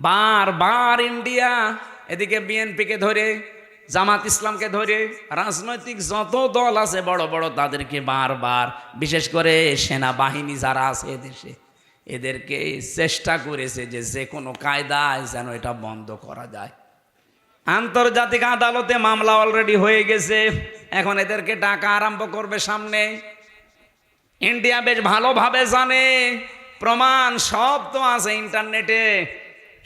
বারবার ইন্ডিয়া এদিকে বিএনপিকে ধরে, জামাত ইসলামকে ধরে, রাজনৈতিক যত দল আছে বড় বড় তাদেরকে বারবার, বিশেষ করে সেনাবাহিনী যারা আছে এদেশে, এদেরকে চেষ্টা করেছে যে যে কোনো কায়দায় যেন এটা বন্ধ করা যায়। আন্তর্জাতিক আদালতে মামলা অলরেডি হয়ে গেছে, এখন এদেরকে ডাকা আরম্ভ করবে সামনে। ইন্ডিয়া বেশ ভালোভাবে জানে, প্রমাণ সব তো আছে ইন্টারনেটে।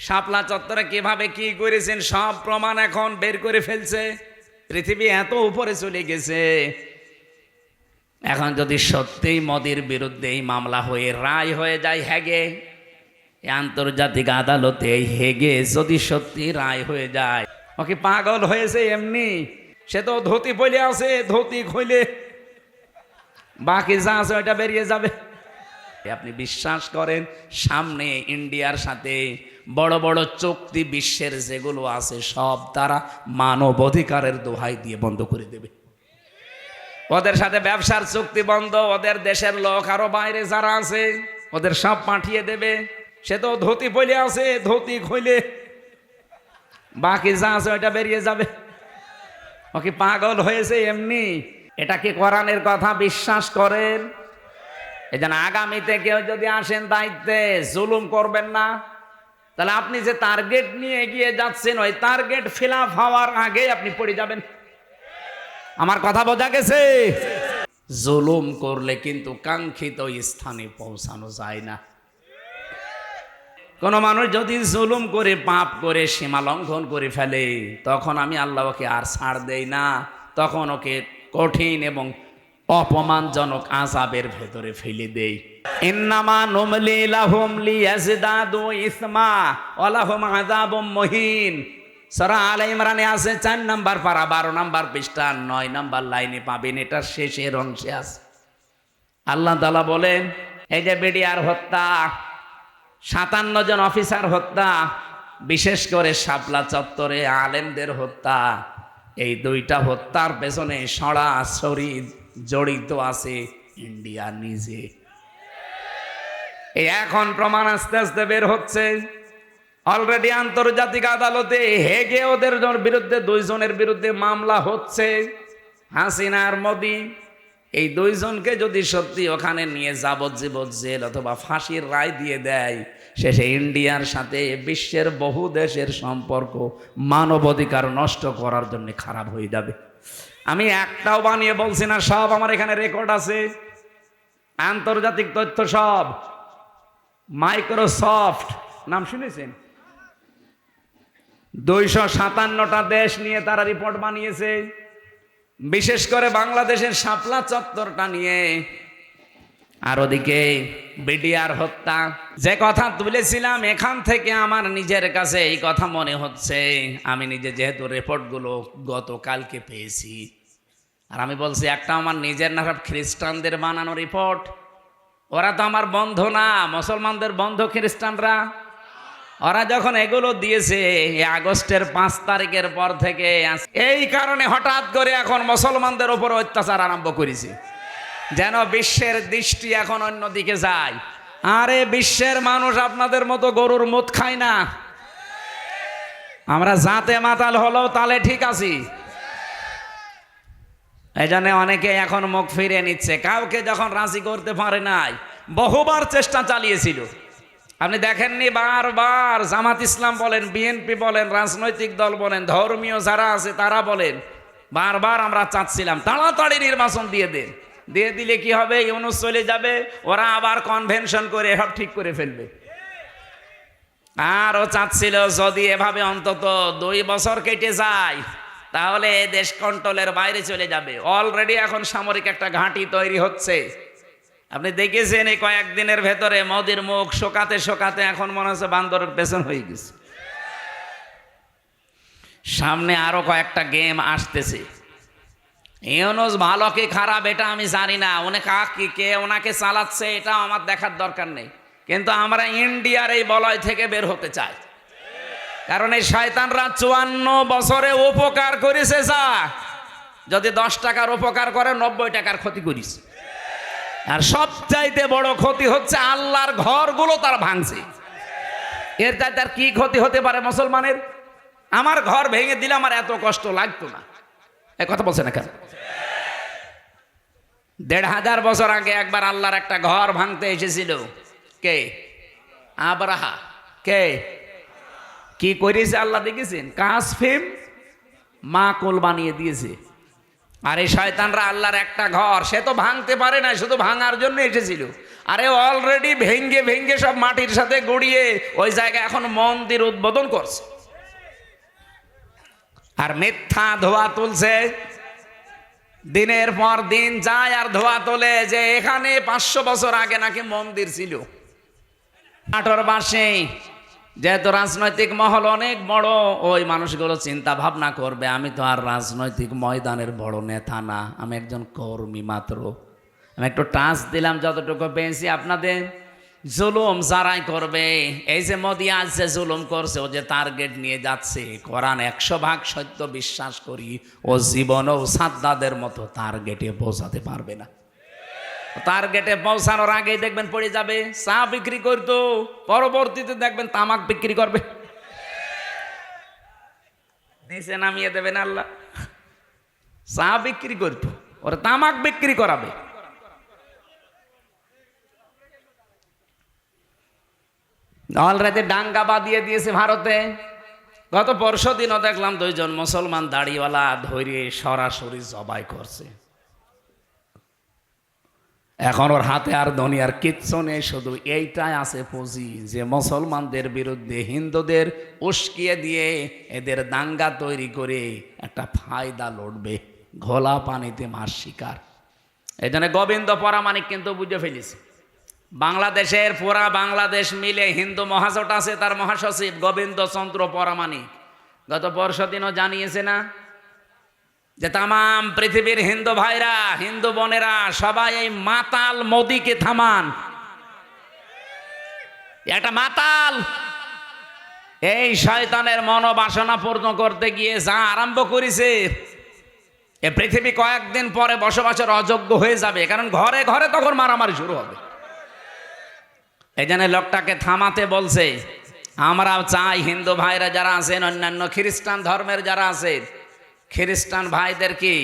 শাপলা চত্বরে কিভাবে কি করেছেন সব প্রমাণ এখন বের করে ফেলছে। পৃথিবী এত উপরে চলে গেছে। এখন যদি সত্যিই মোদির বিরুদ্ধে এই মামলা হয়ে রায় হয়ে যায় হেগে, আন্তর্জাতিক আদালতে হেগে যদি সত্যি রায় হয়ে যায়, ও কি পাগল হয়েছে এমনি? সে তো ধুতি পরে আছে, ধুতি খুলে বাকি যা আছে ওইটা বেরিয়ে যাবে। আপনি বিশ্বাস করেন সামনে ইন্ডিয়ার সাথে বড় বড় চুক্তি বিশ্বের যেগুলো আছে সব তারা মানব অধিকারের দোহাই দিয়ে বন্ধ করে দেবে। ওদের সাথে ব্যবসার চুক্তি বন্ধ, ওদের দেশের লোক আরো বাইরে যারা আছে ওদের সব পাঠিয়ে দেবে। সে তো ধুতি পরে আছে, ধুতি খুলে বাকি যা আছে ওইটা বেরিয়ে যাবে। ও কি পাগল হয়েছে এমনি? এটা কি কোরআনের কথা বিশ্বাস করেন? এই জন্য আগামীতে কেউ যদি আসেন দায়িত্বে, জুলুম করবেন না। তাহলে আপনি যে টার্গেট নিয়ে এগিয়ে যাচ্ছেন ওই টার্গেট ফিল আপ হওয়ার আগে আপনি পড়ে যাবেন। আমার কথা বোঝা গেছে? জুলুম করলে কিন্তু কাঙ্ক্ষিত স্থানে পৌঁছানো যায় না। কোন মানুষ যদি জুলুম করে, পাপ করে, সীমা লঙ্ঘন করে ফেলে, তখন আমি আল্লাহ ওকে আর ছাড় দেই না, তখন ওকে কঠিন এবং অপমানজনক আযাবের ভেতরে ফেলে দেই। ইন্নামা নুমলি লাহুম লিয়াজদাদু ইসমা ওয়া লাহুম আযাবুম মুহিন। সূরা আলে ইমরানে আছে 4 নাম্বার পারা 12 নাম্বার পৃষ্ঠা 9 নাম্বার লাইনে পাবেন, এটা শেষের অংশে আছে। আল্লাহ তাআলা বলেন, এই যে বিডিআর হত্যা, 57 জন অফিসার হত্যা, বিশেষ করে শাপলা চত্বরে আলেমদের হত্যা, এই দুইটা হত্যার পেছনে সরাসরি জড়িত আছে ইন্ডিয়া নিজে। এখন প্রমাণ আস্তে আস্তে বের হচ্ছে। অলরেডি আন্তর্জাতিক আদালতে হেগে ওদের বিরুদ্ধে 2 জনের বিরুদ্ধে মামলা হচ্ছে, হাসিনা আর মোদি। এই 2 জনকে যদি সত্যি ওখানে নিয়ে যাবজ্জীবন জেল অথবা ফাঁসির রায় দিয়ে দেয়, শেষে ইন্ডিয়ার সাথে বিশ্বের বহু দেশের সম্পর্ক মানবাধিকার নষ্ট করার জন্য খারাপ হয়ে যাবে। আমি একটাও বানিয়ে বলছি না, সব আমার এখানে রেকর্ড আছে, আন্তর্জাতিক তথ্য সব। মাইক্রোসফট নাম শুনেছেন? 257টা দেশ নিয়ে তারা রিপোর্ট বানিয়েছে, বিশেষ করে বাংলাদেশের শাপলা চত্বরটা নিয়ে। আর ওদিকে বিডিআর হত্যা যে কথা তুলেছিলাম, এখান থেকে আমার নিজের কাছে এই কথা মনে হচ্ছে, আমি নিজে যেহেতু রিপোর্টগুলো গতকালকে পেয়েছি, আর আমি বলছি একটা আমার নিজের না, খ্রিস্টানদের বানানো রিপোর্ট। ওরা তো আমার বন্ধু না, মুসলমানদের বন্ধু খ্রিস্টানরা। ওরা যখন এগুলো দিয়েছে আগস্টের 5 তারিখের পর থেকে, এই কারণে হঠাৎ করে এখন মুসলমানদের উপর অত্যাচার আরম্ভ করেছে, যেন বিশ্বের দৃষ্টি এখন অন্যদিকে যায়। আরে বিশ্বের মানুষ আপনাদের মতো গরুর মুত খায় না, আমরা জাতে মাতাল হলেও তালে ঠিক আছি। এই জন্য অনেকে এখন মুখ ফিরিয়ে নিচ্ছে, কাউকে যখন রাজি করতে পারে নাই, বহুবার চেষ্টা চালিয়েছিল। আপনি দেখেননি, বারবার জামাত ইসলাম বলেন, বিএনপি বলেন, রাজনৈতিক দল বলেন, ধর্মীয় যারা আছে তারা বলেন, বারবার আমরা চাচ্ছিলাম তাড়াতাড়ি নির্বাচন দিয়ে দেন, দিয়ে দিলে কি হবে, ইউনূস চলে যাবে, ওরা আবার কনভেনশন করে সব ঠিক করে ফেলবে। আর ও চাচ্ছিল যদি এভাবে অন্তত 2 বছর কেটে যায় তাহলে দেশ কন্ট্রোলের বাইরে চলে যাবে। অলরেডি এখন সামরিক একটা ঘাঁটি তৈরি হচ্ছে। আপনি দেখেছেন এই কয়েকদিনের ভেতরে মোদির মুখ শোকাতে শোকাতে এখন মনে হচ্ছে বান্দরের পেছন হয়ে গেছে। সামনে আরো কয়েকটা গেম আসতেছে। ইউনূস ভালো কি খারাপ এটা আমি জানি না, কে ওনাকে চালাচ্ছে এটা আমার দেখার দরকার নেই, কিন্তু আমরা ইন্ডিয়ার এই বলয় থেকে বের হতে চাই। কারণ এই শয়তানরা 54 বছরে উপকার করেছে, যা যদি 10 টাকার উপকার করে 90 টাকার ক্ষতি করিস। আর সবচাইতে বড় ক্ষতি হচ্ছে আল্লাহর ঘরগুলো তারা ভাঙছে। এর চাইতে আর কি ক্ষতি হতে পারে মুসলমানের? আমার ঘর ভেঙে দিলে আমার এত কষ্ট লাগতো না। এ কথা বলছে না কেন? ১৫০০ বছর আগে একবার আল্লাহর একটা ঘর ভাঙতে এসেছিল। কে? আবরাহা। কে? কি করেছে আল্লাহ দেখেছেন? কাসফিম মাকুল বানিয়ে দিয়েছে। আর এই শয়তানরা আল্লাহর একটা ঘর সে তো ভাঙতে পারে না, শুধু ভাঙার জন্য এসেছিল। আরে অলরেডি ভেঙ্গে ভেঙ্গে সব মাটির সাথে গড়িয়ে ওই জায়গায় এখন মন্দির উদ্বোধন করছে আর মিথ্যা ধোয়া তুলছে। দিনের পর দিন যায় আর ধোয়া তোলে যে এখানে 500 বছর আগে নাকি মন্দির ছিল। আঠর বাসে যেহেতু রাজনৈতিক মহল অনেক বড়, ওই মানুষগুলো চিন্তা ভাবনা করবে আমি তো আর রাজনৈতিক ময়দানের বড় নেতা না, আমি একজন কর্মী মাত্র। আমি একটু টাচ দিলাম, যতটুকু পেয়েছি আপনাদের। জুলুম যারাই করবে, এই যে মোদি আজ যে জুলুম করছে, ও যে টার্গেট নিয়ে যাচ্ছে, কোরআন 100% সত্য বিশ্বাস করি, ও জীবনেও সাদ্দাদের মতো টার্গেটে পৌঁছাতে পারবে না। টার্গেটে পৌঁছানোর আগেই দেখবেন পড়ে যাবে। চা বিক্রি করতো, পরবর্তীতে দেখবেন তামাক বিক্রি করবে, নিচে নামিয়ে দেবেন আল্লাহ। চা বিক্রি করতো, ওরা তামাক বিক্রি করাবে। অলরেডি ডাঙ্গা বাঁধিয়ে দিয়েছে ভারতে। গত পরশু দিনও দেখলাম 2 জন মুসলমান দাড়িওয়ালা ধরে সরাসরি জবাই করছে। এখন ওর হাতে আর দুনিয়ার কিচ্ছু নেই, শুধু এইটাই আছে পুঁজি যে মুসলমানদের বিরুদ্ধে হিন্দুদের উস্কিয়ে দিয়ে এদের দাঙ্গা তৈরি করে একটা ফায়দা লড়বে, ঘোলা পানিতে মাছ শিকার। এই জন্য গোবিন্দ পরামানিক কিন্তু বুঝে ফেলেছে। বাংলাদেশের পুরা বাংলাদেশ মিলে হিন্দু মহাজোট আছে, তার মহাসচিব গোবিন্দ চন্দ্র পরামানিক গত পরশু দিনও জানিয়েছে না যে তামাম পৃথিবীর হিন্দু ভাইরা, হিন্দু বোনেরা সবাই এই মাতাল মোদিকে থামান। একটা মাতাল এই শয়তানের মনোবাসনা পূর্ণ করতে গিয়ে যা আরম্ভ করেছে, এ পৃথিবী কয়েকদিন পরে বসবাসের অযোগ্য হয়ে যাবে, কারণ ঘরে ঘরে তখন মারামারি শুরু হবে। এই জন্য লোকটাকে থামাতে বলছে। আমরাও চাই হিন্দু ভাইরা যারা আছেন, অন্যান্য খ্রিস্টান ধর্মের যারা আছেন, খ্রিস্টান ভাইদের কি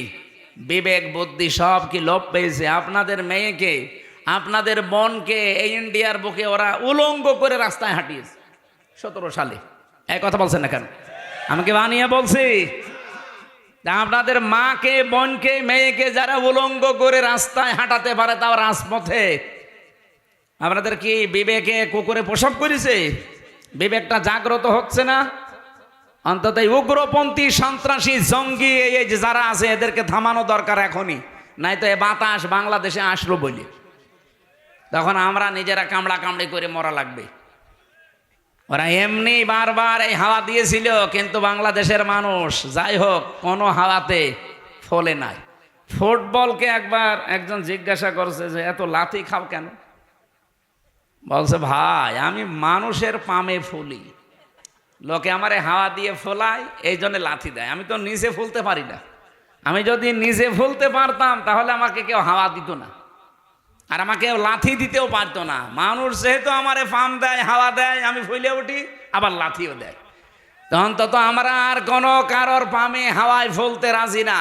বিবেক বুদ্ধি সব কি লোপ পেয়েছে? আপনাদের মেয়েকে, আপনাদের বোনকে এই ইন্ডিয়ার বুকে ওরা উলঙ্গ করে রাস্তায় হাঁটিয়েছে 17 সালে। এই কথা বলছেন না কেন? আমাকে বানিয়ে বলছি। আপনাদের মাকে, বোনকে, মেয়েকে যারা উলঙ্গ করে রাস্তায় হাঁটাতে পারে, তাও রাজপথে, আপনাদের কি বিবেকে কুকুরে প্রসব করেছে? বিবেকটা জাগ্রত হচ্ছে না? অন্তত উগ্রপন্থী, সন্ত্রাসী, জঙ্গি এই যে যারা আছে, এদেরকে থামানো দরকার এখনই, নাই তো এ বাতাস বাংলাদেশে আসলো বলে তখন আমরা নিজেরা কামড়া কামড়ি করে মরা লাগবে। ওরা এমনি বারবার এই হাওয়া দিয়েছিল, কিন্তু বাংলাদেশের মানুষ যাই হোক কোনো হাওয়াতে ফলে নাই। ফুটবলকে একবার একজন জিজ্ঞাসা করছে যে এত লাথি খাও কেন? বলছে ভাই আমি মানুষের পামে ফুলি, লোকে আমারে হাওয়া দিয়ে ফোলায়, এই জন্য লাথি দেয়। আমি তো নিজে ফুলতে পারি না। আমি যদি নিজে ফুলতে পারতাম তাহলে আমাকে কেউ হাওয়া দিত না, আর আমাকে লাথি দিতেও পারতো না। মানুষ যেহেতু আমারে পাম দেয়, হাওয়া দেয়, আমি ফুলে উঠি, আবার লাথিও দেয়। তখন তো আমরা আর কোনো কারোর পামে হাওয়ায় ফুলতে রাজি না।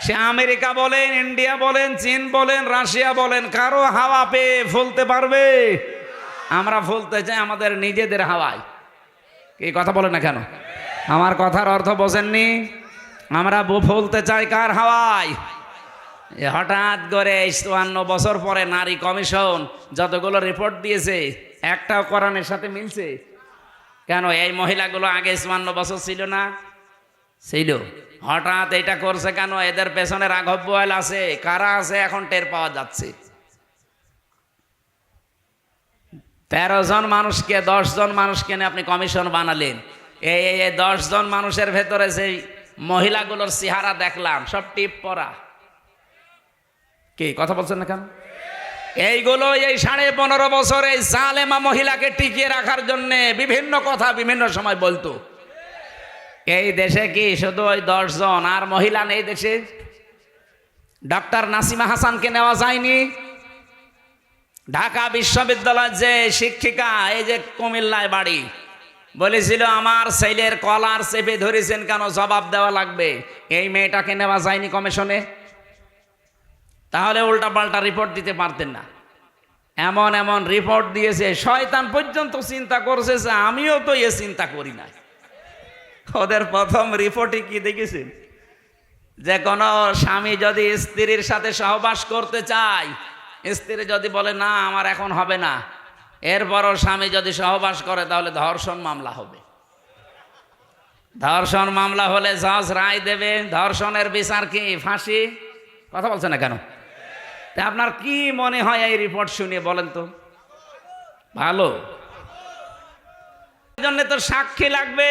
সে আমেরিকা বলেন, ইন্ডিয়া বলেন, চীন বলেন, রাশিয়া বলেন, কারো হাওয়া পেয়ে ফুলতে পারবে? আমরা ফুলতে চাই আমাদের নিজেদের হাওয়ায়। এই কথা বলে না কেন? আমার কথার অর্থ বোঝেননি? আমরা ফুলতে চাই কার হাওয়ায়? হঠাৎ করে 54 বছর পরে নারী কমিশন যতগুলো রিপোর্ট দিয়েছে, একটাও কোরআনের সাথে মিলছে? কেন এই মহিলাগুলো আগে 54 বছর ছিল না? ছিল। হঠাৎ এটা করছে কেন? এদের পেছনে রাঘব বোয়াল আছে, কারা আছে এখন টের পাওয়া যাচ্ছে। 13 জন মানুষকে, 10 জন মানুষকে নিয়ে আপনি কমিশন বানালেন। এই 10 জন মানুষের ভেতরে সেই মহিলাগুলোর চেহারা দেখলাম, সব টিপ পরা। কি কথা বলছেন না কেন? এইগুলো এই 15.5 বছর এই জালেমা মহিলাকে টিকিয়ে রাখার জন্য বিভিন্ন কথা বিভিন্ন সময় বলতো। এই দেশে কি শুধু ওই 10 জন আর মহিলা নেই দেশে? ডক্টর নাসিমা হাসানকে নেওয়া যায়নি? ঢাকা বিশ্ববিদ্যালয়ের যে শিক্ষিকা, এই যে কুমিল্লায় বাড়ি, বলেছিল আমার ছেলের কলার চেপে ধরেছেন কেন, জবাব দেওয়া লাগবে। এই মেয়েটাকে নেওয়া যায়নি কমিশনে, তাহলে উল্টা পাল্টা রিপোর্ট দিতে পারতেন না। এমন এমন রিপোর্ট দিয়েছে, শয়তান পর্যন্ত চিন্তা করছে যে আমিও তো এ চিন্তা করি না। ওদের প্রথম রিপোর্টে কি দেখেছেন, যে কোনো স্বামী যদি স্ত্রীর সাথে সহবাস করতে চায়, স্ত্রী যদি বলে না আমার এখন হবে না, এরপরও স্বামী যদি সহবাস করে তাহলে ধর্ষণ মামলা হবে। ধর্ষণ মামলা হলে জজ রায় দেবে। ধর্ষণের বিচার কি? ফাঁসি। কথা বলছে না কেন? তা আপনার কি মনে হয় এই রিপোর্ট শুনে, বলেন তো? ভালো, এই জন্য তো সাক্ষী লাগবে।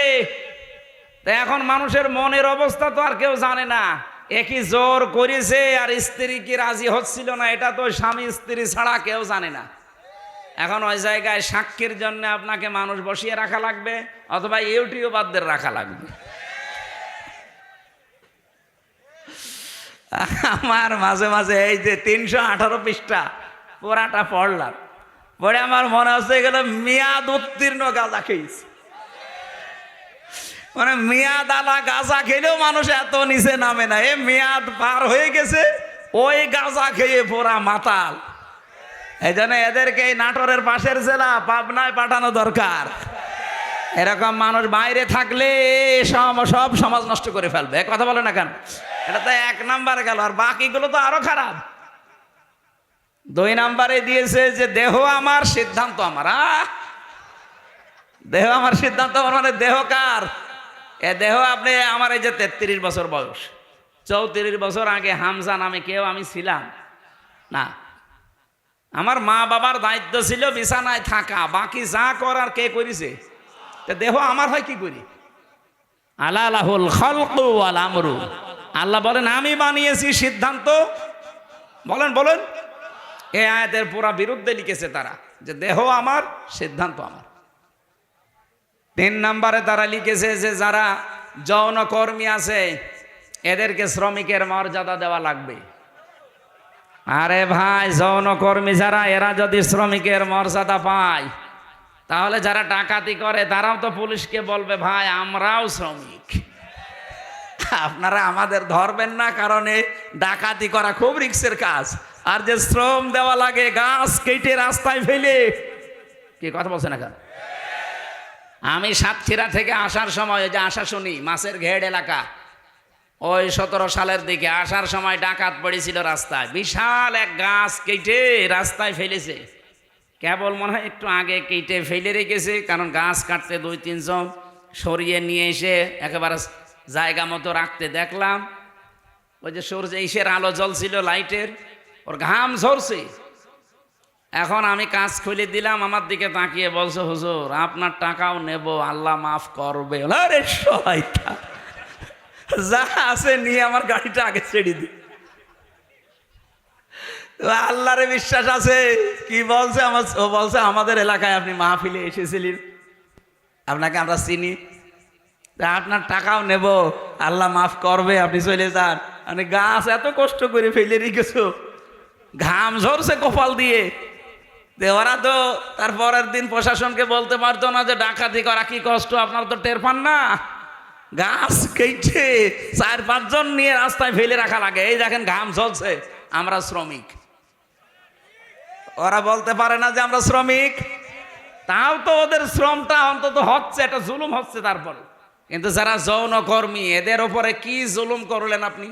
তা এখন মানুষের মনের অবস্থা তো আর কেউ জানে না। একই জোর করেছে আর স্ত্রী কি রাজি হচ্ছিল না, এটা তো স্বামী স্ত্রী ছাড়া কেউ জানে না। এখন ওই জায়গায় সাক্ষীর জন্য আপনাকে মানুষ বসিয়ে রাখা লাগবে, অথবা ইউটিউবারদের রাখা লাগবে। আমার মাঝে মাঝে এই যে 318 পৃষ্ঠা পুরাটা পড়লাম, পড়ে আমার মনে হচ্ছে এগুলো মেয়াদ উত্তীর্ণ গাঁজা খেয়েছে। মানে মেয়াদ আলা গাঁজা খেলেও মানুষ এত নিচে নামে না, এ মেয়াদ পার হয়ে গেছে, ওই গাঁজা খেয়ে পুরা মাতাল। এই জন্য এদেরকে এই নাটোরের পাশের জেলা পাবনায় পাঠানো দরকার। এরকম মানুষ বাইরে থাকলে সব সমাজ নষ্ট করে ফেলবে। কথা বলে না কেন? এটা তো 1 নাম্বার গেল, আর বাকিগুলো তো আরো খারাপ। 2 নাম্বারে দিয়েছে যে দেহ আমার সিদ্ধান্ত আমার। দেহ আমার সিদ্ধান্ত আমার, মানে দেহ কার? এ দেহ আপনি আমার এই যে 33 বছর বয়স, 34 বছর আগে হামজা নামে কেউ আমি ছিলাম না। আমার মা বাবার দায়িত্ব ছিল বিছানায় থাকা, বাকি যা করার কে করেছে? দেহ আমার হয় কি করি? আলাহুল খালকু ওয়াল আমরু। আল্লাহ বলেন আমি বানিয়েছি, সিদ্ধান্ত বলেন বলেন। এই আয়াতের পুরা বিরুদ্ধে লিখেছে তারা, যে দেহ আমার সিদ্ধান্ত আমার। 3 নাম্বারে তারা লিখেছে যে যারা যৌন কর্মী আছে এদেরকে শ্রমিকের মর্যাদা দেওয়া লাগবে। আরে ভাই, যৌন কর্মী যারা, এরা যদি শ্রমিকের মর্যাদা পায়, তাহলে যারা ডাকাতি করে তারাও তো পুলিশকে বলবে ভাই আমরাও শ্রমিক, আপনারা আমাদের ধরবেন না, কারণ এই ডাকাতি করা খুব রিস্কের কাজ। আর যে শ্রম দেওয়া লাগে গাছ কেটে রাস্তায় ফেলে, কি কথা বলছে না কেন? আমি সাতক্ষীরা থেকে আসার সময়, ওই যে আশাশুনি মাছের ঘেড় এলাকা, ওই 17 সালের দিকে আসার সময় ডাকাত পড়েছিল রাস্তায়, বিশাল এক গাছ কেটে রাস্তায় ফেলেছে। কেবল মনে হয় একটু আগে কেটে ফেলে রেখেছে, কারণ গাছ কাটতে 2-3 জন সরিয়ে নিয়ে এসে একেবারে জায়গা মতো রাখতে দেখলাম। ওই যে সূর্য ইসের আলো জ্বলছিল লাইটের, ওর ঘাম ঝরছে। এখন আমি কাজ খুলে দিলাম, আমার দিকে তাকিয়ে বলছে হুজুর আপনার টাকাও নেব, আল্লাহ মাফ করবে। আরে শয়তান, যা আছে নিয়ে আমার গাড়িটা আগে ছেড়ে দি। আল্লাহরে বিশ্বাস আছে। কি বলছে? ও বলছে আমাদের এলাকায় আপনি মাহফিলে এসেছিলেন, আপনাকে আমরা চিনি, আপনার টাকাও নেব, আল্লাহ মাফ করবে, আপনি চলে যান। মানে গাছ এত কষ্ট করে ফেলে রেখেছো, ঘাম ঝরছে কপাল দিয়ে। ওরা তো তার পরের দিন প্রশাসনকে বলতে পারতো না যে ডাকাতি করা কি কষ্ট, আপনারা তো টের পান না। গাছ কেটে 4-5 জন নিয়ে রাস্তায় ফেলে রাখা লাগে। এই দেখেন ঘাম ঝরছে, আমরা শ্রমিক। ওরা বলতে পারে না যে আমরা শ্রমিক, তাও তো ওদের শ্রমটা অন্তত হচ্ছে, এটা জুলুম হচ্ছে তারপরে। কিন্তু যারা যৌন কর্মী, এদের ওপরে কি জুলুম করলেন আপনি?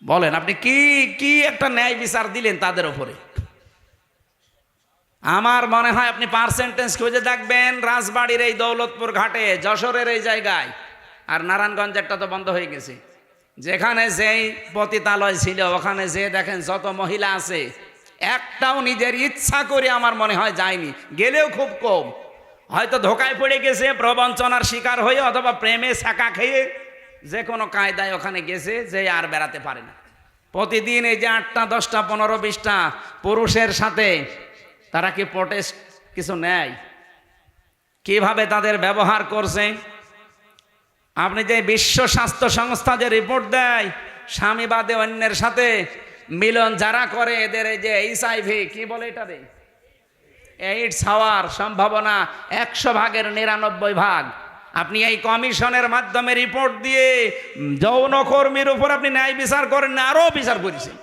বলেন, আপনি কি কি একটা ন্যায় বিচার দিলেন তাদের ওপরে? আমার মনে হয় আপনি পার্সেন্টেজ খুঁজে দেখবেন, রাজবাড়ির এই দৌলতপুর ঘাটে, যশোরের এই জায়গায়, আর নারায়ণগঞ্জেরটা তো বন্ধ হয়ে গেছে, যেখানে যেই পতিতালয় ছিল ওখানে যে দেখেন যত মহিলা আছে, একটাও নিজের ইচ্ছা করে আমার মনে হয় যায়নি, গেলেও খুব কম। হয়তো ধোকায় পড়ে গেছে, প্রবঞ্চনার শিকার হয়ে, অথবা প্রেমে ছাকা খেয়ে যে কোনো কায়দায় ওখানে গেছে, যে আর বেড়াতে পারে না। প্রতিদিন এই যে 8টা 10টা 15 20টা পুরুষের সাথে তারা কি প্রোটেস্ট কিছু নেয়? কিভাবে তাদের ব্যবহার করছে? আপনি যে বিশ্ব স্বাস্থ্য সংস্থা যে রিপোর্ট দেয়, স্বামী বাদে অন্যের সাথে মিলন যারা করে, এদের এই যে HIV কি বলে এটারে, এইডস হওয়ার সম্ভাবনা 100%-99 আপনি এই কমিশনের মাধ্যমে রিপোর্ট দিয়ে যৌনকর্মীর উপর আপনি ন্যায় বিচার করেন না, আরও বিচার করেছেন।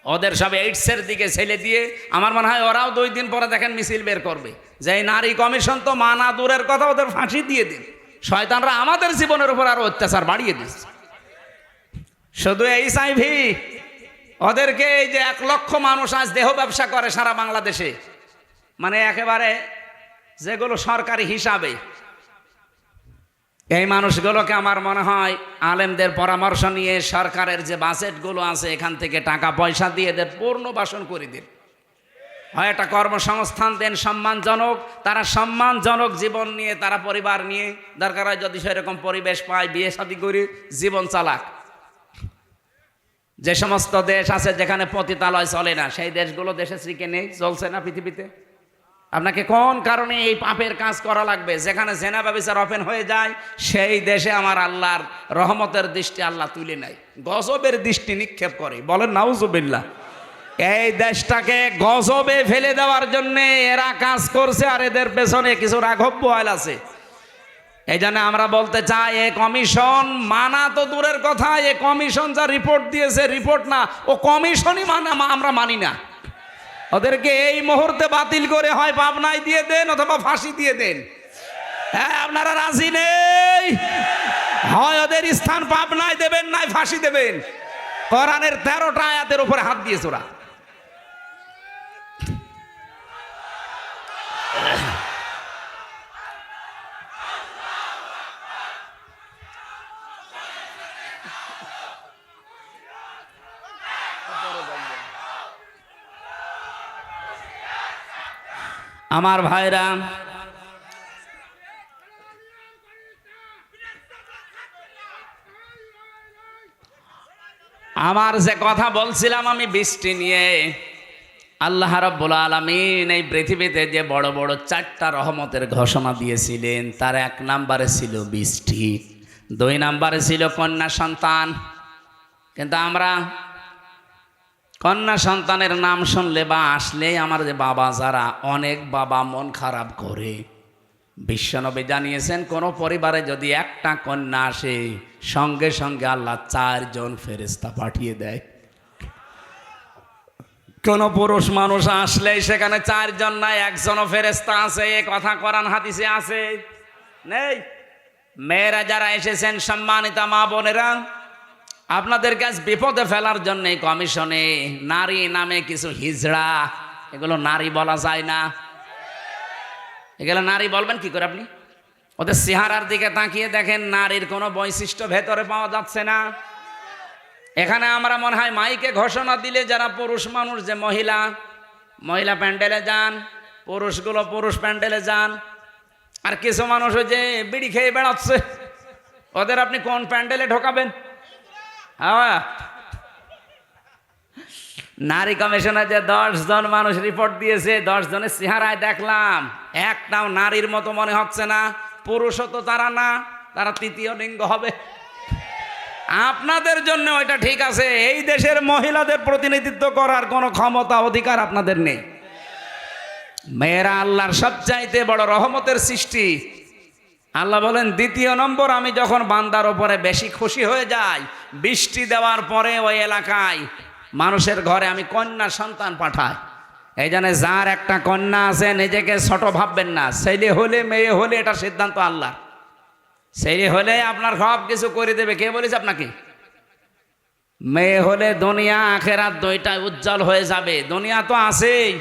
ওদের সব এইডসের দিকে ছেলে দিয়ে আমার মনে হয় ওরাও 2 দিন পরে দেখেন মিছিল বের করবে যে এই নারী কমিশন তো মানা দূরের কথা, ওদের ফাঁসি দিয়ে দিন। শয়তানরা আমাদের জীবনের উপর আরো অত্যাচার বাড়িয়ে দিচ্ছে। শুধু HIV ওদেরকে এই যে 1 লক্ষ মানুষ আজ দেহ ব্যবসা করে সারা বাংলাদেশে, মানে একেবারে যেগুলো সরকারি হিসাবে, এই মানুষগুলোকে আমার মনে হয় আলেমদের পরামর্শ নিয়ে সরকারের যে বাজেটগুলো আছে এখান থেকে টাকা পয়সা দিয়ে এদের পুনর্বাসন করে দিন, হয় একটা কর্মসংস্থান দেন সম্মানজনক, তারা সম্মানজনক জীবন নিয়ে তারা পরিবার নিয়ে দরকার হয় যদি সেরকম পরিবেশ পায় বিয়ে শাদী করে জীবন চালাক। যে সমস্ত দেশ আছে যেখানে পতিতালয় চলে না, সেই দেশগুলো দেশে শ্রীকে নেই, চলছে না পৃথিবীতে। আপনাকে কোন কারণে এই পাপের কাজ করা লাগবে? যেখানে জেনা ব্যভিচার ওপেন হয়ে যায় সেই দেশে আমার আল্লাহর রহমতের দৃষ্টি আল্লাহ তুলে নেয়, গজবের দৃষ্টি নিক্ষেপ করে। বলেন নাউজুবিল্লাহ। এই দেশটাকে গজবে ফেলে দেওয়ার জন্য এরা কাজ করছে, আর এদের পেছনে কিছু রাঘব বহাল আছে। এই জন্য আমরা বলতে চাই এ কমিশন মানা তো দূরের কথা, এ কমিশন যা রিপোর্ট দিয়েছে রিপোর্ট না, ও কমিশনই আমরা মানি না। ওদেরকে এই মুহূর্তে বাতিল করে হয় পাবনায় দিয়ে দেন অথবা ফাঁসি দিয়ে দেন। হ্যাঁ, আপনারা রাজি নেই? হয় ওদের স্থান পাবনায় দেবেন, নাই ফাঁসি দেবেন। কোরআনের 13টা আয়াতের উপরে হাত দিয়েছে ওরা। আমার ভাইরা, আমার যে কথা বলছিলাম আমি বৃষ্টি নিয়ে, আল্লাহ রাব্বুল আলামিন এই পৃথিবীতে যে বড় বড় 4টা রহমতের ঘোষণা দিয়েছিলেন তার 1 নম্বরে ছিল বৃষ্টি, 2 নম্বরে ছিল কন্যা সন্তান। কিন্তু আমরা কন্যা সন্তানের নাম শুনলে বা আসলেই আমার যে বাবা যারা, অনেক বাবা মন খারাপ করে। বিশ্বনবী জানিয়েছেন কোন পরিবারে যদি একটা কন্যা আসে সঙ্গে সঙ্গে আল্লাহ 4 জন ফেরেশতা পাঠিয়ে দেয়। কোন পুরুষ মানুষ আসলেই সেখানে 4 জন নাই, 1 জনও ফেরেশতা আছে। এ কথা কোরআন হাদিসে আছে নেই? মেয়েরা যারা এসেছেন, সম্মানিতা মা বোনেরা, আপনাদের কাছে বিপদে ফেলার জন্য কমিশনে নারী নামে কিছু হিজড়া, এগুলো নারী বলা যায় না। এগুলো নারী বলবেন কি করে আপনি? ওদের চেহারার দিকে তাকিয়ে দেখেন, নারীর কোনো বৈশিষ্ট্য ভেতরে পাওয়া যাচ্ছে না। এখানে আমরা মনে হয় মাইকে ঘোষণা দিলে যারা পুরুষ মানুষ, যে মহিলা মহিলা প্যান্ডেলে যান, পুরুষগুলো পুরুষ প্যান্ডেলে যান, আর কিছু মানুষ ওই যে বিড়ি খেয়ে বেড়াচ্ছে, ওদের আপনি কোন প্যান্ডেলে ঢোকাবেন? হ্যাঁ, নারী কমিশনে যে 10 জন মানুষ রিপোর্ট দিয়েছে, 10 জনের চেহারায় দেখলাম একটাও নারীর মতো মনে হচ্ছে না। পুরুষও তো তারা না, তারা তৃতীয় লিঙ্গ হবে। আপনাদের জন্য ওইটা ঠিক আছে, এই দেশের মহিলাদের প্রতিনিধিত্ব করার কোনো ক্ষমতা অধিকার আপনাদের নেই। মেয়েরা আল্লাহর সবচাইতে বড় রহমতের সৃষ্টি। আল্লাহ বলেন 2 নম্বর, আমি যখন বান্দার ওপরে বেশি খুশি হয়ে যাই, বৃষ্টি দেওয়ার পরে ওই এলাকায় মানুষের ঘরে আমি কন্যা সন্তান পাঠাই। এই জন্য যার একটা কন্যা আছে নিজেকে ছোট ভাববেন না। ছেলে হলে মেয়ে হলে এটা সিদ্ধান্ত আল্লাহ। ছেলে হলে আপনার সব কিছু করে দেবে, কে বলেছে আপনাকে? মেয়ে হলে দুনিয়া আখেরাত 2টাই উজ্জ্বল হয়ে যাবে। দুনিয়া তো আছেই,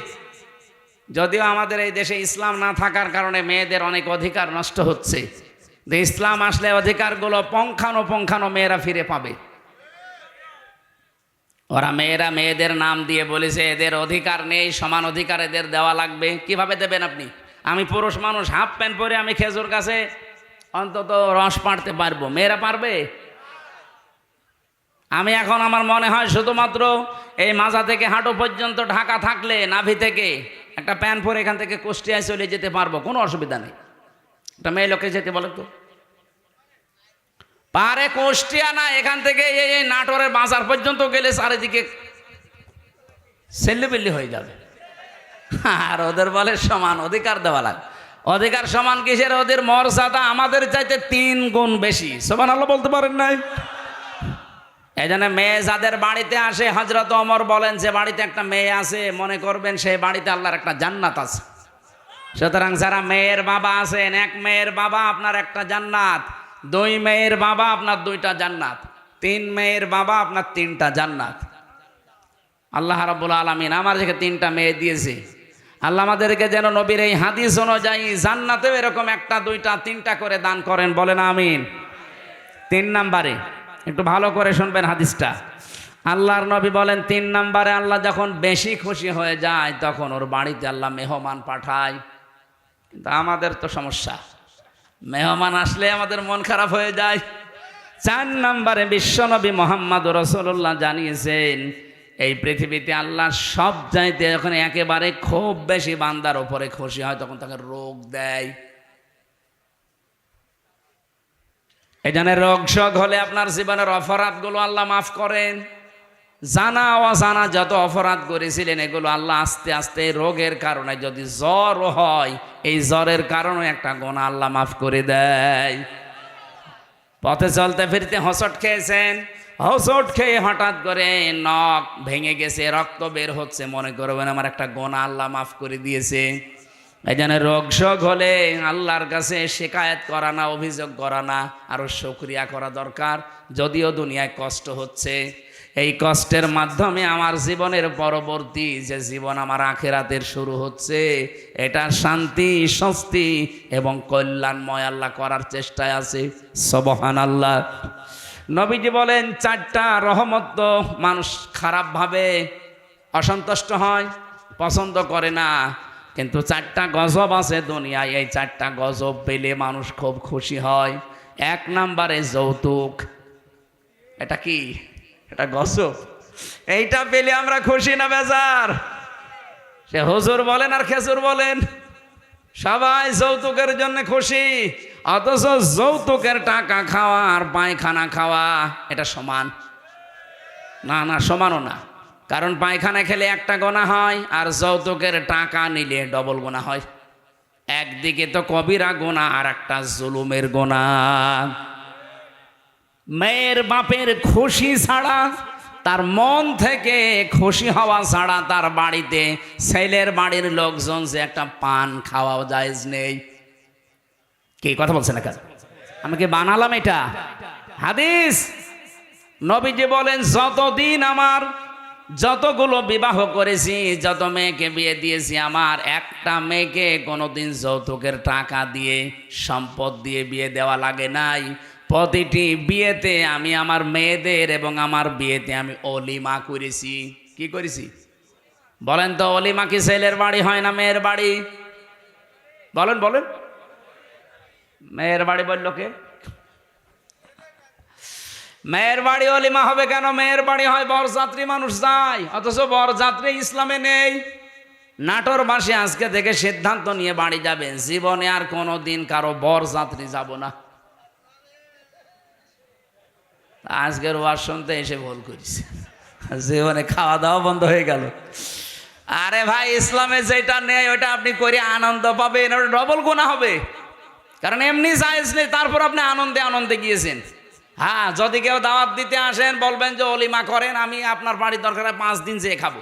যদিও আমাদের এই দেশে ইসলাম না থাকার কারণে মেয়েদের অনেক অধিকার নষ্ট হচ্ছে। ইসলাম আসলে অধিকারগুলো পঙ্খানো মেয়েরা ফিরে পাবে। ওরা মেয়েরা মেয়েদের নাম দিয়ে বলেছে এদের অধিকার নেই, সমান অধিকার এদের দেওয়া লাগবে। কিভাবে দেবেন আপনি? আমি পুরুষ মানুষ, হাফ প্যান্ট পরে আমি খেজুর গাছে অন্তত রস পাড়তে পারবো, মেয়েরা পারবে? আমি এখন আমার মনে হয় শুধুমাত্র এই মাজা থেকে হাঁটু পর্যন্ত ঢাকা থাকলে নাভি থেকে একটা প্যান্ট পরে এখান থেকে কুষ্টিয়ায় চলে যেতে পারবো, কোনো অসুবিধা নেই। একটা মেয়ে লোকে যেতে বলে তো পারে? কুষ্টিয়া না, এখান থেকে এই নাটোরের বাজার পর্যন্ত গেলে চারিদিকে সেল্লিবিল্লি হয়ে যাবে। আর ওদের বলে সমান অধিকার দেওয়া লাগে। অধিকার সমান কিসের? ওদের মর্যাদা আমাদের চাইতে 3 গুণ বেশি। সুবহানাল্লাহ বলতে পারেন নাই? এই জন্য মেয়ে যাদের বাড়িতে আসে, হযরত ওমর বলেন যে বাড়িতে একটা মেয়ে আছে, মনে করবেন সেই বাড়িতে আল্লাহর একটা জান্নাত আছে। সুতরাং যারা মেয়ের বাবা আছেন, 1 মেয়ের বাবা আপনার একটা জান্নাত, 2 মেয়ের বাবা আপনার 2টা জান্নাত, 3 মেয়ের বাবা আপনার 3টা জান্নাত। আল্লাহ রাব্বুল আলামিন আমার যে 3টা মেয়ে দিয়েছে, আল্লাহ আমাদেরকে যেন নবীর এই হাদিস অনুযায়ী জান্নাতেও এরকম 1টা 2টা 3টা করে দান করেন, বলেন আমিন। 3 নম্বরে একটু ভালো করে শুনবেন হাদিসটা। আল্লাহর নবী বলেন 3 নম্বরে আল্লাহ যখন বেশি খুশি হয়ে যায় তখন ওর বাড়িতে আল্লাহ মেহমান পাঠায়। কিন্তু আমাদের তো সমস্যা, মেহমান আসলে আমাদের মন খারাপ হয়ে যায়। 4 নম্বরে বিশ্বনবী মুহাম্মদ রাসূলুল্লাহ জানিয়েছেন এই পৃথিবীতে আল্লাহ সব চাইতে যখন একেবারে খুব বেশি বান্দার উপরে খুশি হয় তখন তাকে রোগ দেয়। এই জন্য রোগ শোক হলে আপনার জীবনের অপরাধগুলো আল্লাহ মাফ করেন। জানা অজানা যত অপরাধ করেছিলেন এগুলো আল্লাহ আস্তে আস্তে রোগের কারণে, যদি জ্বর হয় এই জ্বরের কারণে একটা গুনাহ আল্লাহ মাফ করে দেয়। পথে চলতে ফিরতে হোঁচট খেয়েছেন, হোঁচট খেয়ে হঠাৎ করে নখ ভেঙে গেছে, রক্ত বের হচ্ছে, মনে করবেন আমার একটা গুনাহ আল্লাহ মাফ করে দিয়েছে। এই জন্য রোগ শোক হলে আল্লাহর কাছে শিকায়েত করা না, অভিযোগ করা না, আরো শুকরিয়া করা দরকার। যদিও দুনিয়ায় কষ্ট হচ্ছে, এই কষ্টের মাধ্যমে আমার জীবনের পরবর্তী যে জীবন আমার আখিরাতের শুরু হচ্ছে, এটা শান্তি, স্বস্তি এবং কল্যাণময় আল্লাহ করার চেষ্টায় আছে। সুবহানাল্লাহ। নবীজি বলেন 4টা রহমত তো মানুষ খারাপভাবে অসন্তুষ্ট হয়, পছন্দ করে না, কিন্তু 4টা গজব আছে দুনিয়ায়, এই 4টা গজব পেলে মানুষ খুব খুশি হয়। 1 নম্বরে যৌতুক। এটা কি? এটা গজব। এইটা পেলে আমরা খুশি না বেজার? সে হুজুর বলেন আর খেজুর বলেন, সবাই যৌতুকের জন্য খুশি, অথচ যৌতুকের টাকা খাওয়া আর পায়খানা খাওয়া এটা সমান না? না, সমানও না। কারণ পায়খানা খেলে একটা গোনা হয় আর যৌতুকের টাকা নিলে ডবল গোনা হয়। একদিকে তো কবিরা গোনা আর একটা জুলুমের গোনা। মেয়ের বাপের খুশি ছাড়া, তার মন থেকে খুশি হওয়া ছাড়া তার বাড়িতে ছেলের বাড়ির লোকজন যে একটা পান খাওয়াও জায়েজ নেই। কি কথা বলছেন না? আমি কি বানালাম এটা? হাদিস। নবীজি বলেন যতদিন আমার যতগুলো বিবাহ করেছি, যত মেয়েকে বিয়ে দিয়েছি, আমার একটা মেয়েকে কোনোদিন যৌতুকের টাকা দিয়ে, সম্পদ দিয়ে বিয়ে দেওয়া লাগে নাই। প্রতিটি বিয়েতে আমি আমার মেয়েদের এবং আমার বিয়েতে আমি অলিমা করেছি। কি করেছি বলেন তো? অলিমা কি ছেলের বাড়ি হয় না মেয়ের বাড়ি? বলেন বলেন। মেয়ের বাড়ি বলল কে? মেয়ের বাড়ি অলিমা হবে কেন? মেয়ের বাড়ি হয় বরযাত্রী মানুষ যায়, অথচ বরযাত্রী ইসলামে নেই। নাটোরবাসী আজকে থেকে সিদ্ধান্ত নিয়ে বাড়ি যাবেন, জীবনে আর কোনো দিন কারো বরযাত্রী যাব না। আজকের ওয়াজ শুনতে এসে ভুল করেছে, জীবনে খাওয়া দাওয়া বন্ধ হয়ে গেল। আরে ভাই, ইসলামে যেটা নেই ওটা আপনি করে আনন্দ পাবেন, ওটা ডবল গুনাহ হবে। কারণ এমনি জায়েজ নেই, তারপর আপনি আনন্দে আনন্দে গিয়েছেন। হ্যাঁ, যদি কেউ দাওয়াত দিতে আসেন বলবেন যে অলিমা করেন, আমি আপনার বাড়ির দরকার 5 দিন যেয়ে খাবো।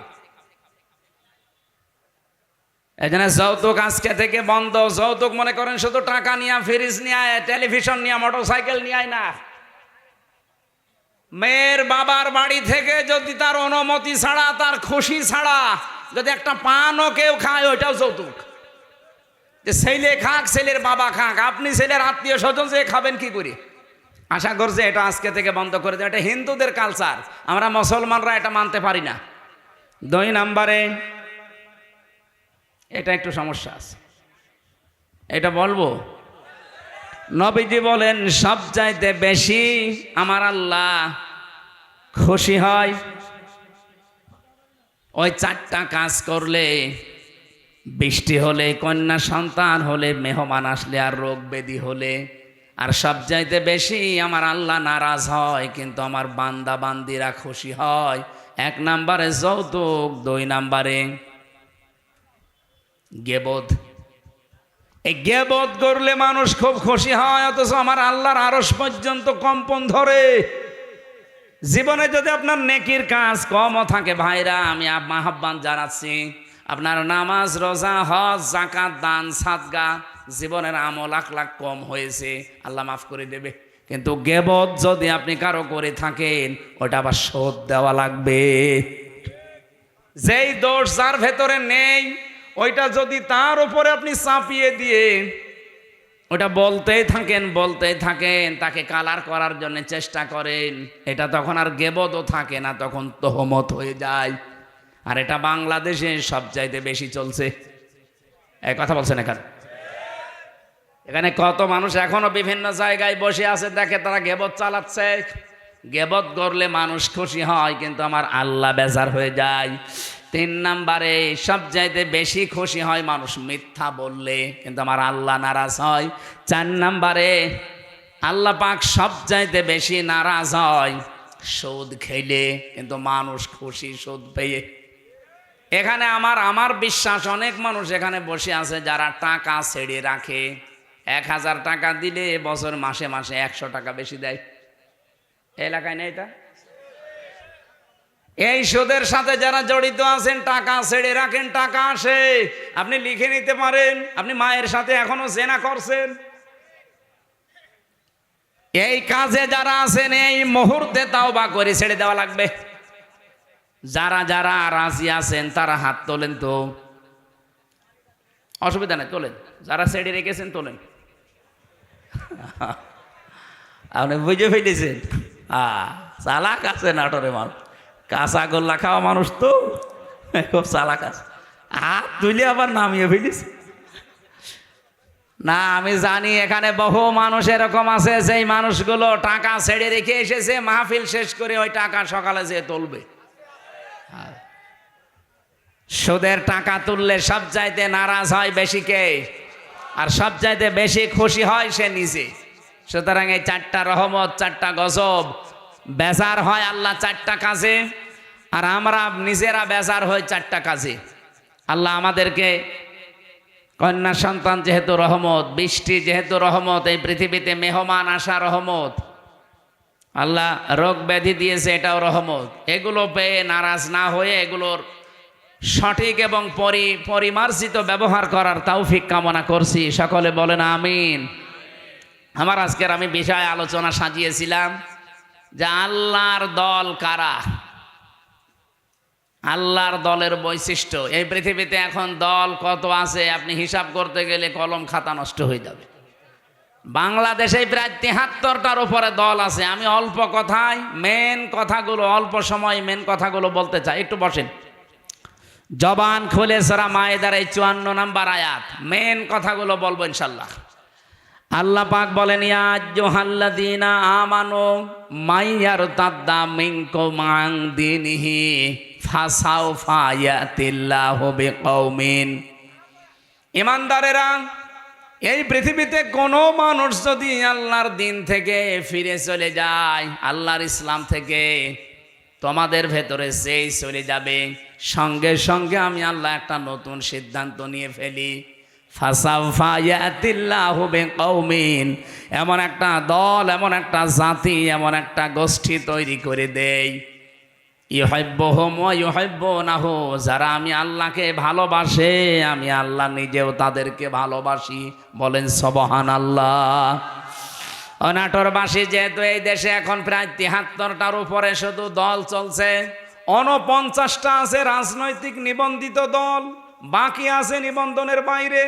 এই জন্য যৌতুক আজকে থেকে বন্ধ। যৌতুক মনে করেন শুধু টাকা নিয়ে, ফ্রিজ নিয়ে, টেলিভিশন নিয়ে, মোটরসাইকেল নিয়ে না। মেয়ের বাবার বাড়ি থেকে যদি তার অনুমতি ছাড়া, তার খুশি ছাড়া যদি একটা পানও কেউ খায়, ওইটাও যৌতুক। যে ছেলে খাক, ছেলের বাবা খাক, আপনি ছেলের আত্মীয় স্বজন যে খাবেন কি করে? আশা করছে এটা আজকে থেকে বন্ধ করে দেয়। এটা হিন্দুদের কালচার, আমরা মুসলমানরা এটা মানতে পারি না। 2 নম্বরে এটা একটু সমস্যা আছে, এটা বলবো। নবীজি বলেন সবচাইতে বেশি আমার আল্লাহ খুশি হয় ওই 4টা কাজ করলে। বৃষ্টি হলে, কন্যা সন্তান হলে, মেহমান আসলে আর রোগ ব্যাধি হলে। আর সবচাইতে বেশি আমার আল্লাহ নারাজ হয় কিন্তু আমার বান্দা বান্দিরা খুশি হয়। 1 নম্বরে যৌতুক, 2 নম্বরে গেবদ। এই গেবদ করলে মানুষ খুব খুশি হয়, অথচ আমার আল্লাহর আরশ পর্যন্ত কম্পন ধরে। জীবনে যদি আপনার নেকির কাজ কমও থাকে ভাইরা, আমি আহ্বান জানাচ্ছি, আপনার নামাজ, রোজা, হজ, যাকাত, দান, সাদগা, জীবনের আমল আখলাক কম হয়েছে, আল্লাহ মাফ করে দেবে। কিন্তু গেবদ যদি আপনি কারো করে থাকেন, ওটা আবার শোধ দেওয়া লাগবে। যেই দোষ যার ভেতরে নেই, ওইটা যদি তার উপরে আপনি চাপিয়ে দিয়ে ওটা বলতেই থাকেন, তাকে কালার করার জন্য চেষ্টা করেন, এটা তখন আর গেবদও থাকে না, তখন তহমত হয়ে যায়। আর এটা বাংলাদেশে সবচাইতে বেশি চলছে। এই কথা বলছেন এখানে কত মানুষ এখনো বিভিন্ন জায়গায় বসে আছে, দেখে তারা গেবদ চালাচ্ছে। গেবদ করলে মানুষ খুশি হয়, কিন্তু আমার আল্লাহ বেজার হয়ে যায়। 3 নম্বরে সবচাইতে বেশি খুশি হয় মানুষ মিথ্যা বললে, কিন্তু আমার আল্লাহ নারাজ হয়। 4 নম্বরে আল্লাহ পাক সবচাইতে বেশি নারাজ হয় সুদ খেলে, কিন্তু মানুষ খুশি সুদ পেয়ে। এখানে আমার বিশ্বাস অনেক মানুষ এখানে বসে আছে যারা টাকা ছেড়ে রাখে। 1000 টাকা দিলে বছর মাসে মাসে 100 টাকা বেশি দেয়। এলাকায় নেই এটা? এই সুদের সাথে যারা জড়িত আছেন, টাকা ছেড়ে রাখেন, টাকা আসে, আপনি লিখে নিতে পারেন আপনি মায়ের সাথে এখনো জেনা করছেন। এই কাজে যারা আছেন এই মুহূর্তে তাওবা করে ছেড়ে দেওয়া লাগবে। যারা যারা রাজি আছেন তারা হাত তোলেন তো, অসুবিধা নেই, তোলেন। যারা ছেড়ে রেখেছেন তোলেন। আপনি বুঝে ফেলেছেন, চালাক আছে নাটোরে মানুষ, কাঁচা গোল্লা খাওয়া মানুষ তো খুব চালাক আছে। হাত তুলে আবার নামিয়ে ফেলিস না। আমি জানি এখানে বহু মানুষ এরকম আছে, যেই মানুষগুলো টাকা ছেড়ে রেখে এসেছে, মাহফিল শেষ করে ওই টাকা সকালে যেয়ে তুলবে। সুদের টাকা তুললে সবচাইতে নারাজ হয় বেশি কে? আর সবচাইতে বেশি খুশি হয় সে নিজে। সুতরাং এই 4টা রহমত, 4টা গজব, বেজার হয় আল্লাহ 4টা কাজে, আর আমরা নিজেরা বেজার হই 4টা কাজে। আল্লাহ আমাদেরকে কন্যা সন্তান যেহেতু রহমত, বৃষ্টি যেহেতু রহমত, এই পৃথিবীতে মেহমান আসা রহমত, আল্লাহ রোগ ব্যাধি দিয়েছে এটাও রহমত। এগুলো পেয়ে নারাজ না হয়ে এগুলোর সঠিক এবং পরিমার্জিত ব্যবহার করার তৌফিক কামনা করছি। সকলে বলেন আমিন। আমার আজকের আমি বিষয় আলোচনা সাজিয়েছিলাম যে আল্লাহর দল কারা, আল্লাহর দলের বৈশিষ্ট্য। এই পৃথিবীতে এখন দল কত আছে আপনি হিসাব করতে গেলে কলম খাতা নষ্ট হয়ে যাবে। বাংলাদেশে প্রায় 73টার উপরে দল আছে। আমি অল্প কথায় মেন কথাগুলো, অল্প সময় মেন কথাগুলো বলতে চাই। একটু বসেন, জবান খুলে সূরা মায়েদার এই 54 নম্বর আয়াত, মেন কথাগুলো বলবো ইনশাল্লাহ। আল্লাহ পাক বলেন, ইয়া আইয়ুহাল্লাযীনা আমানু মাইয়ারতাদ্দা মিনকুম আন দীনিহি ফাসাউফা ইয়াতিল্লাহু বিকওমিন। ঈমানদারেরা, এই পৃথিবীতে কোনো মানুষ যদি আল্লাহর দিন থেকে ফিরে চলে যায়, আল্লাহর ইসলাম থেকে, তোমাদের ভেতরে যেই চলে যাবে, সঙ্গে সঙ্গে আমি আল্লাহ একটা নতুন সিদ্ধান্ত নিয়ে ফেলি। ফাসাউফা ইয়াতিল্লাহু বিকওমিন, এমন একটা দল, এমন একটা জাতি, এমন একটা গোষ্ঠী তৈরি করে দেই, ইউহিব্বুহুম ওয়া ইউহিব্বুনাহু, যারা আমি আল্লাহকে ভালোবাসে, আমি আল্লাহ নিজেও তাদেরকে ভালোবাসি। বলেন সুবহানাল্লাহ। নাটোরবাসী যেহেতু এই দেশে এখন প্রায় 73টার উপরে শুধু দল চলছে, 49টা আছে রাজনৈতিক নিবন্ধিত দল, বাকি আছে নিবন্ধনের বাইরে।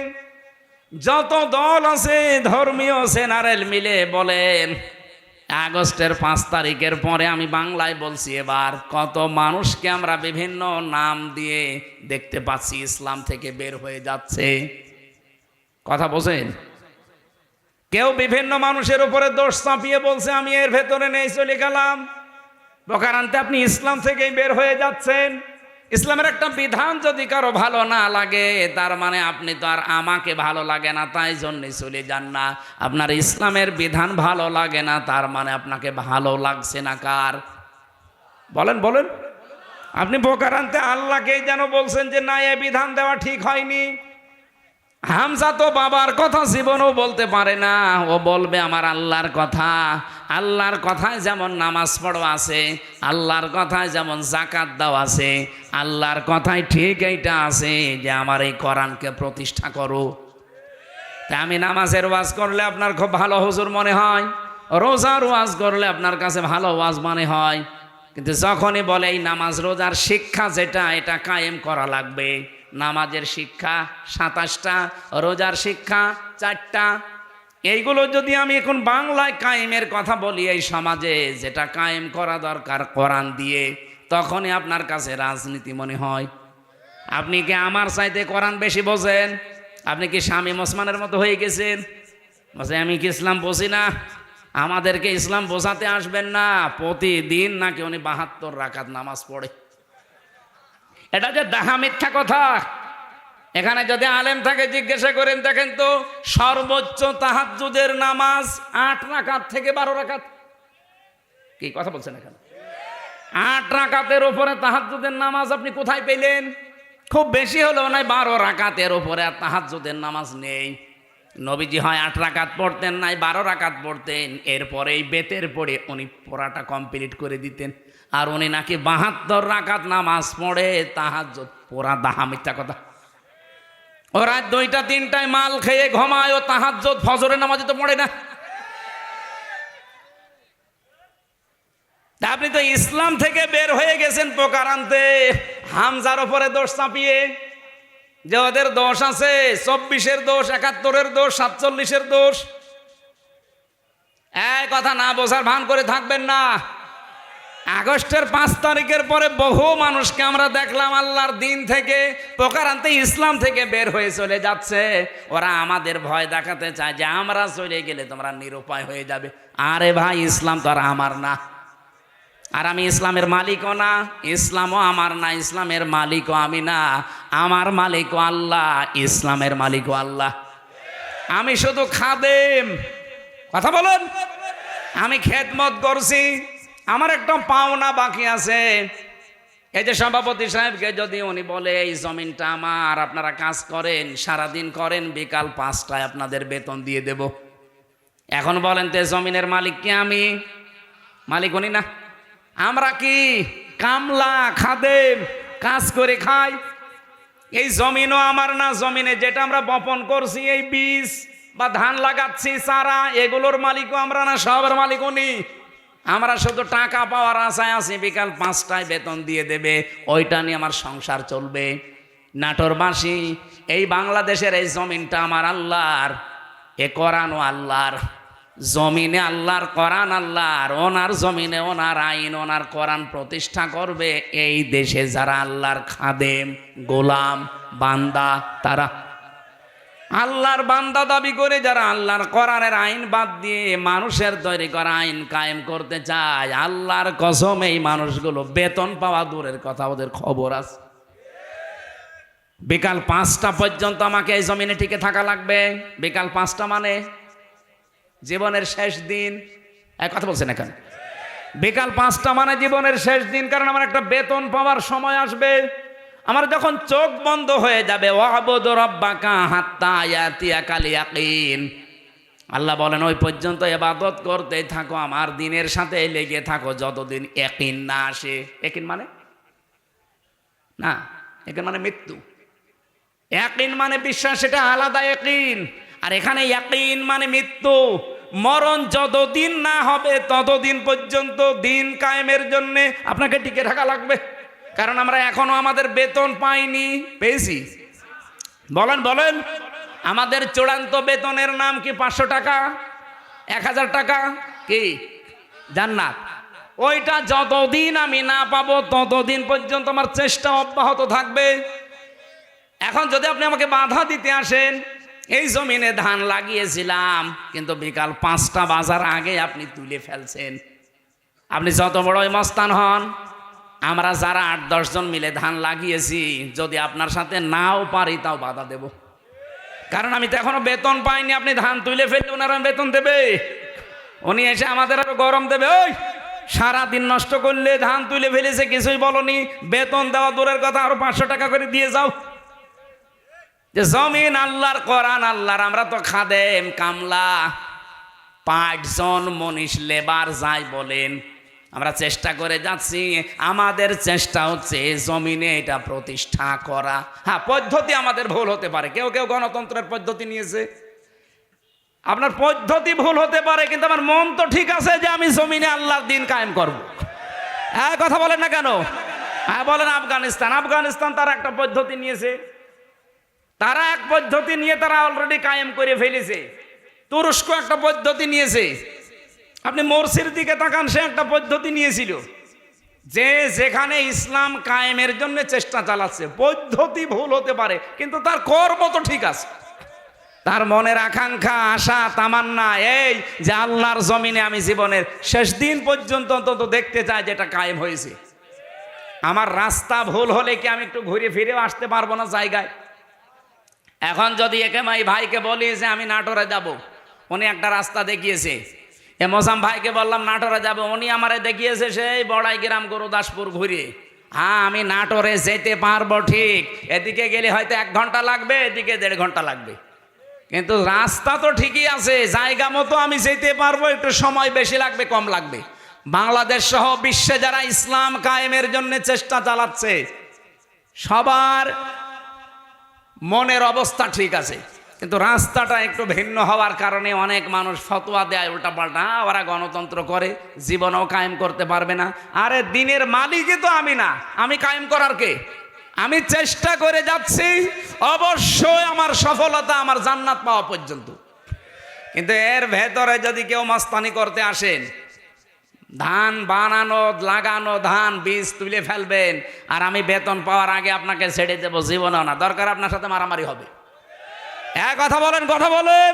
যত দল আছে ধর্মীয় জেনারেল মিলে বলেন আগস্টের 5 তারিখের পরে, আমি বাংলায় বলছি এবার, কত মানুষকে আমরা বিভিন্ন নাম দিয়ে দেখতে পাচ্ছি ইসলাম থেকে বের হয়ে যাচ্ছে। কথা বোঝেন? কেউ বিভিন্ন মানুষের উপরে দোষ চাপিয়ে বলছে আমি এর ভেতরে নেই, চলে গেলাম। প্রকারান্তে আপনি ইসলাম থেকেই বের হয়ে যাচ্ছেন। ইসলামের একটা বিধান যদি কারো ভালো না লাগে, তার মানে আপনি তো আর আমাকে ভালো লাগে না তাই জন্যে চলে যান না। আপনার ইসলামের বিধান ভালো লাগে না, তার মানে আপনাকে ভালো লাগছে না কার? বলেন বলেন। আপনি প্রকারান্তে আল্লাহকেই যেন বলছেন যে না, এ বিধান দেওয়া ঠিক হয়নি, হামজা তো বাবার কথা জীবনও বলতে পারে না, ও বলবে আমার আল্লাহর কথা। আল্লাহর কথায় যেমন নামাজ পড়ো আছে, আল্লাহর কথায় যেমন জাকাত দাও আছে, আল্লাহর কথায় ঠিক এইটা আছে যে আমার এই কোরআনকে প্রতিষ্ঠা করো। তা আমি নামাজের ওয়াজ করলে আপনার খুব ভালো হুজুর মনে হয়, রোজার ওয়াজ করলে আপনার কাছে ভালো ওয়াজ মনে হয়, কিন্তু যখনই বলে এই নামাজ রোজার শিক্ষা যেটা এটা কায়েম করা লাগবে, নামাজের শিক্ষা 27টা, রোজার শিক্ষা 4টা, এইগুলো যদি আমি এখন বাংলায় কায়েমের কথা বলি এই সমাজে, যেটা কায়েম করা দরকার কোরআন দিয়ে, তখনই আপনার কাছে রাজনীতি মনে হয়। আপনি কি আমার চাইতে কোরআন বেশি বোঝেন? আপনি কি শামীম ওসমানের মতো হয়ে গেছেন? বলছে আমি কি ইসলাম বুঝি না? আমাদেরকে ইসলাম বোঝাতে আসবেন না। প্রতিদিন নাকি উনি 72 রাকাত নামাজ পড়ে। এটা যে ডাহা মিথ্যা কথা। এখানে যদি আলেম থাকে জিজ্ঞাসা করেন, দেখেন তো সর্বোচ্চ তাহাজ্জুদের নামাজ 8 রাকাত থেকে 12 রাকাত। কি কথা বলছেন এখানে? 8 রাকাতের উপরে তাহাজ্জুদের নামাজ আপনি কোথায় পেলেন? খুব বেশি হলেও নাই 12 রাকাতের উপরে আর তাহাজ্জুদের নামাজ নেই। নবীজি হয় 8 রাকাত পড়তেন, নাই 12 রাকাত পড়তেন, এরপরে এই বেতের পড়ে উনি পড়াটা কমপ্লিট করে দিতেন। আর উনি নাকি 72 রাকাত নামাজ পড়ে তাহাজ্জুদ। পুরা দাহা মিথ্যা কথা। ও রাত 2টা 3টায় মাল খেয়ে ঘুমায়, ও তাহাজ্জুদ ফজরের নামাজে তো পড়ে না। আপনি তো ইসলাম থেকে বের হয়ে গেছেন পোকার আনতে, হামজার ওপরে দোষ চাপিয়ে, যে ওদের দোষ আছে, 24-এর দোষ, 71-এর দোষ, 47-এর দোষ। এই কথা না বোঝার ভান করে থাকবেন না। আগস্টের 5 তারিখের পরে বহু মানুষকে আমরা দেখলাম আল্লাহর দিন থেকে, পোকার আনতে ইসলাম থেকে বের হয়ে চলে যাচ্ছে। ওরা আমাদের ভয় দেখাতে চায় যে আমরা চলে গেলে তোমরা নিরুপায় হয়ে যাবে। আরে ভাই, ইসলাম তো আর আমার না, আর আমি ইসলামের মালিকও না, ইসলামও আমার না, ইসলামের মালিকও আমি না। আমার মালিকও আল্লাহ, ইসলামের মালিকও আল্লাহ। আমি শুধু খাদেম। কথা বলুন। আমি খেদমত করছি, আমার একটা পাওনা বাকি আছে। এই যে সভাপতি সাহেবকে যদি উনি বলে এই জমিনটা আমার, আপনারা কাজ করেন, সারাদিন করেন, বিকাল 5টায় আপনাদের বেতন দিয়ে দেব। এখন বলেন তো জমিনের মালিক কি আমি? মালিক উনি না, আমরা কি কামলা খাদেম, কাজ করে খাই। এই জমিনও আমার না, জমিনে যেটা আমরা বপন করছি, এই বীজ বা ধান লাগাচ্ছি, চারা, এগুলোর মালিকও আমরা না, সবের মালিক উনি। আমরা শুধু টাকা পাওয়ার আশায় আছি, বিকাল 5টায় বেতন দিয়ে দেবে, ওইটা নিয়ে আমার সংসার চলবে। নাটোরবাসী, এই বাংলাদেশের এই জমিনটা আমার আল্লাহর, এ কোরআনও আল্লাহর। জমিনে আল্লাহর, কোরআন আল্লাহর। ওনার জমিনে ওনার আইন, ওনার কোরআন প্রতিষ্ঠা করবে এই দেশে যারা আল্লাহর খাদেম, গোলাম, বান্দা, তারা আল্লাহর বান্দা দাবি করে, যারা আল্লাহর কোরআনের আইন বাদ দিয়ে মানুষের তৈরি করা আইন কায়েম করতে চায়, আল্লাহর কসম এই মানুষগুলো বেতন পাওয়া দূরের কথা, ওদের খবর আছে। বিকাল 5টা পর্যন্ত আমাকে এই জমিনে টিকে থাকা লাগবে। বিকাল 5টা মানে জীবনের শেষ দিন। এক কথা বলছেন এখানে, বিকাল 5টা মানে জীবনের শেষ দিন। কারণ আমার একটা বেতন পাওয়ার সময় আসবে, আমার যখন চোখ বন্ধ হয়ে যাবে। ওয়াবুদ রাব্বাকা হাত্তা ইয়াতিয়াকাল ইয়াকিন। আল্লাহ বলেন ওই পর্যন্ত ইবাদত করতে থাকো, আমার দিনের সাথে লেগে থাকো, যতদিন ইয়াকিন না আসে। ইয়াকিন মানে না, ইয়াকিন মানে মৃত্যু। ইয়াকিন মানে বিশ্বাস, সেটা আলাদা ইয়াকিন। আর এখানে ইয়াকিন মানে মৃত্যু। মরণ যতদিন না হবে ততদিন পর্যন্ত দিন কায়েমের জন্য আপনাকে টিকে থাকা লাগবে। কারণ আমরা এখনো আমাদের বেতন পাইনি। পেয়েছি? বলেন বলেন। আমাদের চূড়ান্ত বেতনের নাম কি? 500 টাকা, 1000 টাকা, কি জান্নাত। ওইটা যতদিন আমি না পাবো ততদিন পর্যন্ত আমার চেষ্টা অব্যাহত থাকবে। এখন যদি আপনি আমাকে বাধা দিতে আসেন, এই জমিনে ধান লাগিয়েছিলাম কিন্তু বিকাল 5টা বাজার আগে আপনি তুলে ফেলছেন, আপনি যত বড়ই মস্তান হন, আমরা যারা 8-10 জন মিলে ধান লাগিয়েছি, যদি আপনার সাথে নাও পারি তাও বাধা দেব। কারণ আমি তো এখনো বেতন পাইনি। আপনি ধান তুলে ফেললে ওনারা বেতন দেবে? উনি এসে আমাদের আরো গরম দেবে। ওই সারাদিন নষ্ট করলে, ধান তুলে ফেলেছে, কিছুই বলনি, বেতন দেওয়া দূরের কথা, আরো 500 টাকা করে দিয়ে যাও। যে জমিন আল্লাহর, কোরআন আল্লাহর, আমরা তো খাদেম, কামলা, পাঁচজন মনীষ, লেবার যাই বলেন, আমরা চেষ্টা করে যাচ্ছি। আমাদের চেষ্টা হচ্ছে জমিনে এটা প্রতিষ্ঠা করা। হ্যাঁ, পদ্ধতি আমাদের ভুল হতে পারে, কেউ কেউ গণতন্ত্রের পদ্ধতি নিয়েছে, আপনার পদ্ধতি ভুল হতে পারে, কিন্তু আমার মন তো ঠিক আছে যে আমি জমিনে আল্লাহর দিন কায়েম করব। হ্যাঁ, কথা বলেন না কেন? হ্যাঁ বলেন। আফগানিস্তান তারা একটা পদ্ধতি নিয়েছে, তারা এক পদ্ধতি নিয়ে তারা অলরেডি কায়েম করে ফেলেছে। তুরস্ক একটা পদ্ধতি নিয়েছে, আপনি মোরসির দিকে তাকান, সে একটা পদ্ধতি নিয়েছিল যে যেখানে ইসলাম কায়েমের জন্য চেষ্টা চালাচ্ছে। পদ্ধতি ভুল হতে পারে, কিন্তু তার কর্ম তো ঠিক আছে। তার মনের আকাঙ্ক্ষা, আশা, তামান্না এই যে আল্লাহর জমিনে আমি জীবনের শেষ দিন পর্যন্ত অন্তত দেখতে চাই যেটা কায়েম হয়েছে। আমার রাস্তা ভুল হলে কি আমি একটু ঘুরে ফিরেও আসতে পারবো না জায়গায়? এখন যদি একে ভাইকে বলি যে আমি নাটোরে যাব, উনি একটা রাস্তা দেখিয়েছে। মোসাম ভাইকে বললাম নাটোরে যাব, উনি আমারে দেখিয়েছে সেই বড়াই গ্রাম গুরুদাসপুর ঘুরে। হ্যাঁ, আমি নাটোরে যেতে পারবো ঠিক, এদিকে গেলে হয়তো 1 ঘন্টা লাগবে, এদিকে 1.5 ঘন্টা লাগবে, কিন্তু রাস্তা তো ঠিকই আছে, জায়গা মতো আমি যেতে পারবো। একটু সময় বেশি লাগবে, কম লাগবে। বাংলাদেশ সহ বিশ্বে যারা ইসলাম কায়েমের জন্য চেষ্টা চালাচ্ছে, সবার মনের অবস্থা ঠিক আছে, কিন্তু রাস্তাটা একটু ভিন্ন হওয়ার কারণে অনেক মানুষ ফতোয়া দেয় উল্টাপাল্টা। ওরা গণতন্ত্র করে, জীবনেও কায়েম করতে পারবে না। আরে দিনের মালিকই তো আমি না, আমি কায়েম করার কে? আমি চেষ্টা করে যাচ্ছি, অবশ্যই আমার সফলতা আমার জান্নাত পাওয়া পর্যন্ত। কিন্তু এর ভেতরে যদি কেউ মাস্তানি করতে আসেন, ধান বানানো, লাগানো, ধান বীজ তুলে ফেলবেন, আর আমি বেতন পাওয়ার আগে আপনাকে ছেড়ে দেবো, জীবনেও না। দরকার আপনার সাথে মারামারি হবে। কথা বলেন, কথা বলেন।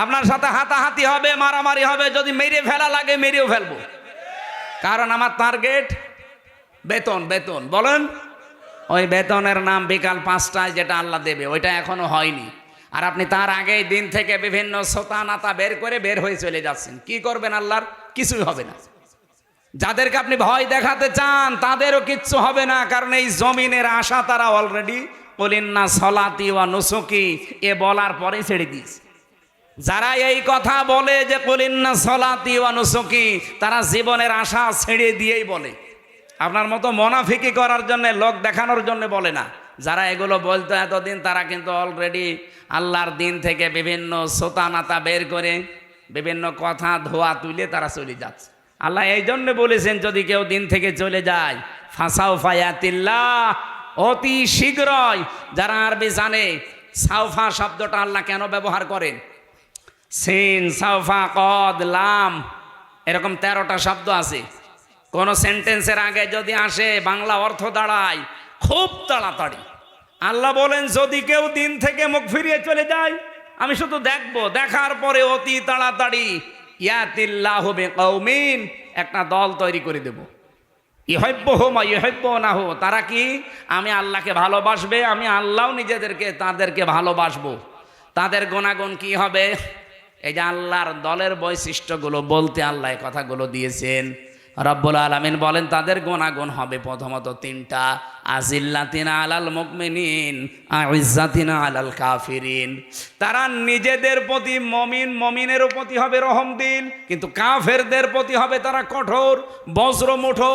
আপনার সাথে হাতাহাতি হবে, মারামারি হবে। যদি মেরে ফেলা লাগে মেরেও ফেলবো, কারণ আমার টার্গেট বেতন। বেতন বলেন, ওই বেতনের নাম বিকাল 5টায় যেটা আল্লাহ দেবে, ওইটা এখনো হয়নি। আর আপনি তার আগেই দিন থেকে বিভিন্ন সোতা নাতা বের হয়ে চলে যাচ্ছেন। কি করবেন? আল্লাহর কিছুই হবে না। যাদেরকে আপনি ভয় দেখাতে চান তাদেরও কিচ্ছু হবে না, কারণ এই জমিনের আশা তারা অলরেডি কলিন্না সলাতি ওয়া নুসুকি এ বলার পরে ছেড়ে দিয়েছে। যারা এই কথা বলে যে কলিন্না সলাতি ওয়া নুসুকি, তারা জীবনের আশা ছেড়ে দিয়েই বলে। আপনার মতো মুনাফিকি করার জন্য, লোক দেখানোর জন্য বলে না। যারা এগুলো বলতো এতদিন, তারা কিন্তু অলরেডি আল্লাহর দিন থেকে বিভিন্ন সোতা নাতা বের করে বিভিন্ন কথা ধোয়া তুলে তারা চলে যাচ্ছে। আল্লাহ এই জন্য বলেছেন, যদি কেউ দিন থেকে চলে যায়, ফাসাউ ফায়াতিল্লাহ, অতি শীঘ্রই। যারা আরবি জানে, সাউফা শব্দটা আল্লাহ কেন ব্যবহার করেন? সিন, সাউফা, কদ, লাম, এরকম 13টা শব্দ আছে। কোন সেন্টেন্সের আগে যদি আসে, বাংলা অর্থ দাঁড়ায় খুব তাড়াতাড়ি। আল্লাহ বলেন, যদি কেউ দিন থেকে মুখ ফিরিয়ে চলে যায়, আমি শুধু দেখবো, দেখার পরে অতি তাড়াতাড়ি ইয়াতিল্লাহু বিকৌমিন, একটা দল তৈরি করে দেব। ইউহিব্বুহুম ওয়া ইউহিব্বুনাহু, তারা কি? আমি আল্লাহকে ভালোবাসবে, আমি আল্লাহও তাদেরকে ভালোবাসবো। তাদের গুণাগুণ কি হবে? এই যে আল্লাহর দলের বৈশিষ্ট্যগুলো বলতে আল্লাহ কথাগুলো দিয়েছেন। রব্বুল আলামিন বলেন, তাদের গুণাগুণ হবে প্রথমত 3টা। আজিল্লাতিনা আলাল মুমিনিন, আইজ্জাতিনা আলাল কাফিরিন। তারা নিজেদের প্রতি মমিনের প্রতি হবে রহমদিল, কিন্তু কাফেরদের প্রতি হবে তারা কঠোর, বজ্রমুঠো।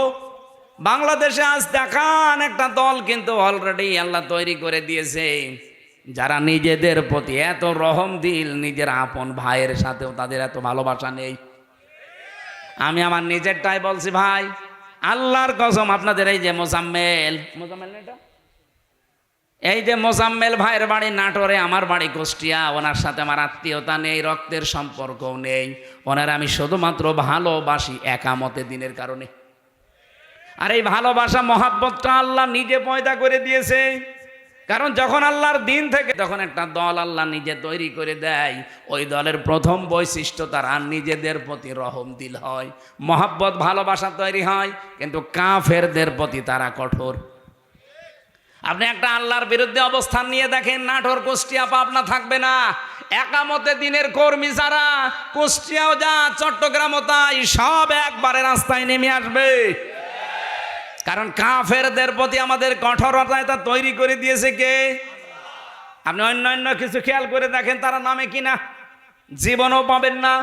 বাংলাদেশে আজ দেখান একটা দল কিন্তু অলরেডি আল্লাহ তৈরি করে দিয়েছে, যারা নিজেদের প্রতি এত রহমদিল, নিজের আপন ভাইয়ের সাথেও তাদের এত ভালোবাসা নেই। আমি আমার নিজেরটাই বলছি ভাই, আল্লাহর কসম। আপনাদের এই যে মোজাম্মেল এই যে মোজাম্মেল ভাইয়ের বাড়ি নাটোরে, আমার বাড়ি কুষ্টিয়া। ওনার সাথে আমার আত্মীয়তা নেই, রক্তের সম্পর্কও নেই। ওনার আমি শুধুমাত্র ভালোবাসি একামতে দিনের কারণে। আর এই ভালোবাসা মহাব্বতটা আল্লাহ নিজে পয়দা করে দিয়েছে। কারণ যখন আল্লাহর দিন থেকে তখন একটা দল আল্লাহ নিজে তৈরি করে দেয়, ওই দলের প্রথম বৈশিষ্ট্য তারা নিজেদের প্রতি রহমদিল হয়, মহাব্বত ভালোবাসা তৈরি হয়, কিন্তু কাফেরদের প্রতি তারা কঠোর। আপনি একটা আল্লাহর বিরুদ্ধে অবস্থান নিয়ে দেখেন, নাটোর, কুষ্টিয়া, পাবনা থাকবে না। একামতে দিনের কর্মী যারা, কুষ্টিয়াও যা, চট্টগ্রামও তাই, সব একবারে রাস্তায় নেমে আসবে। কারণ কাফেরদের প্রতি আমাদের কঠোরতা এটা তৈরি করে দিয়েছে কে? আপনি অন্য কিছু খেয়াল করে দেখেন তারা নামে কিনা, জীবনও পাবেন না।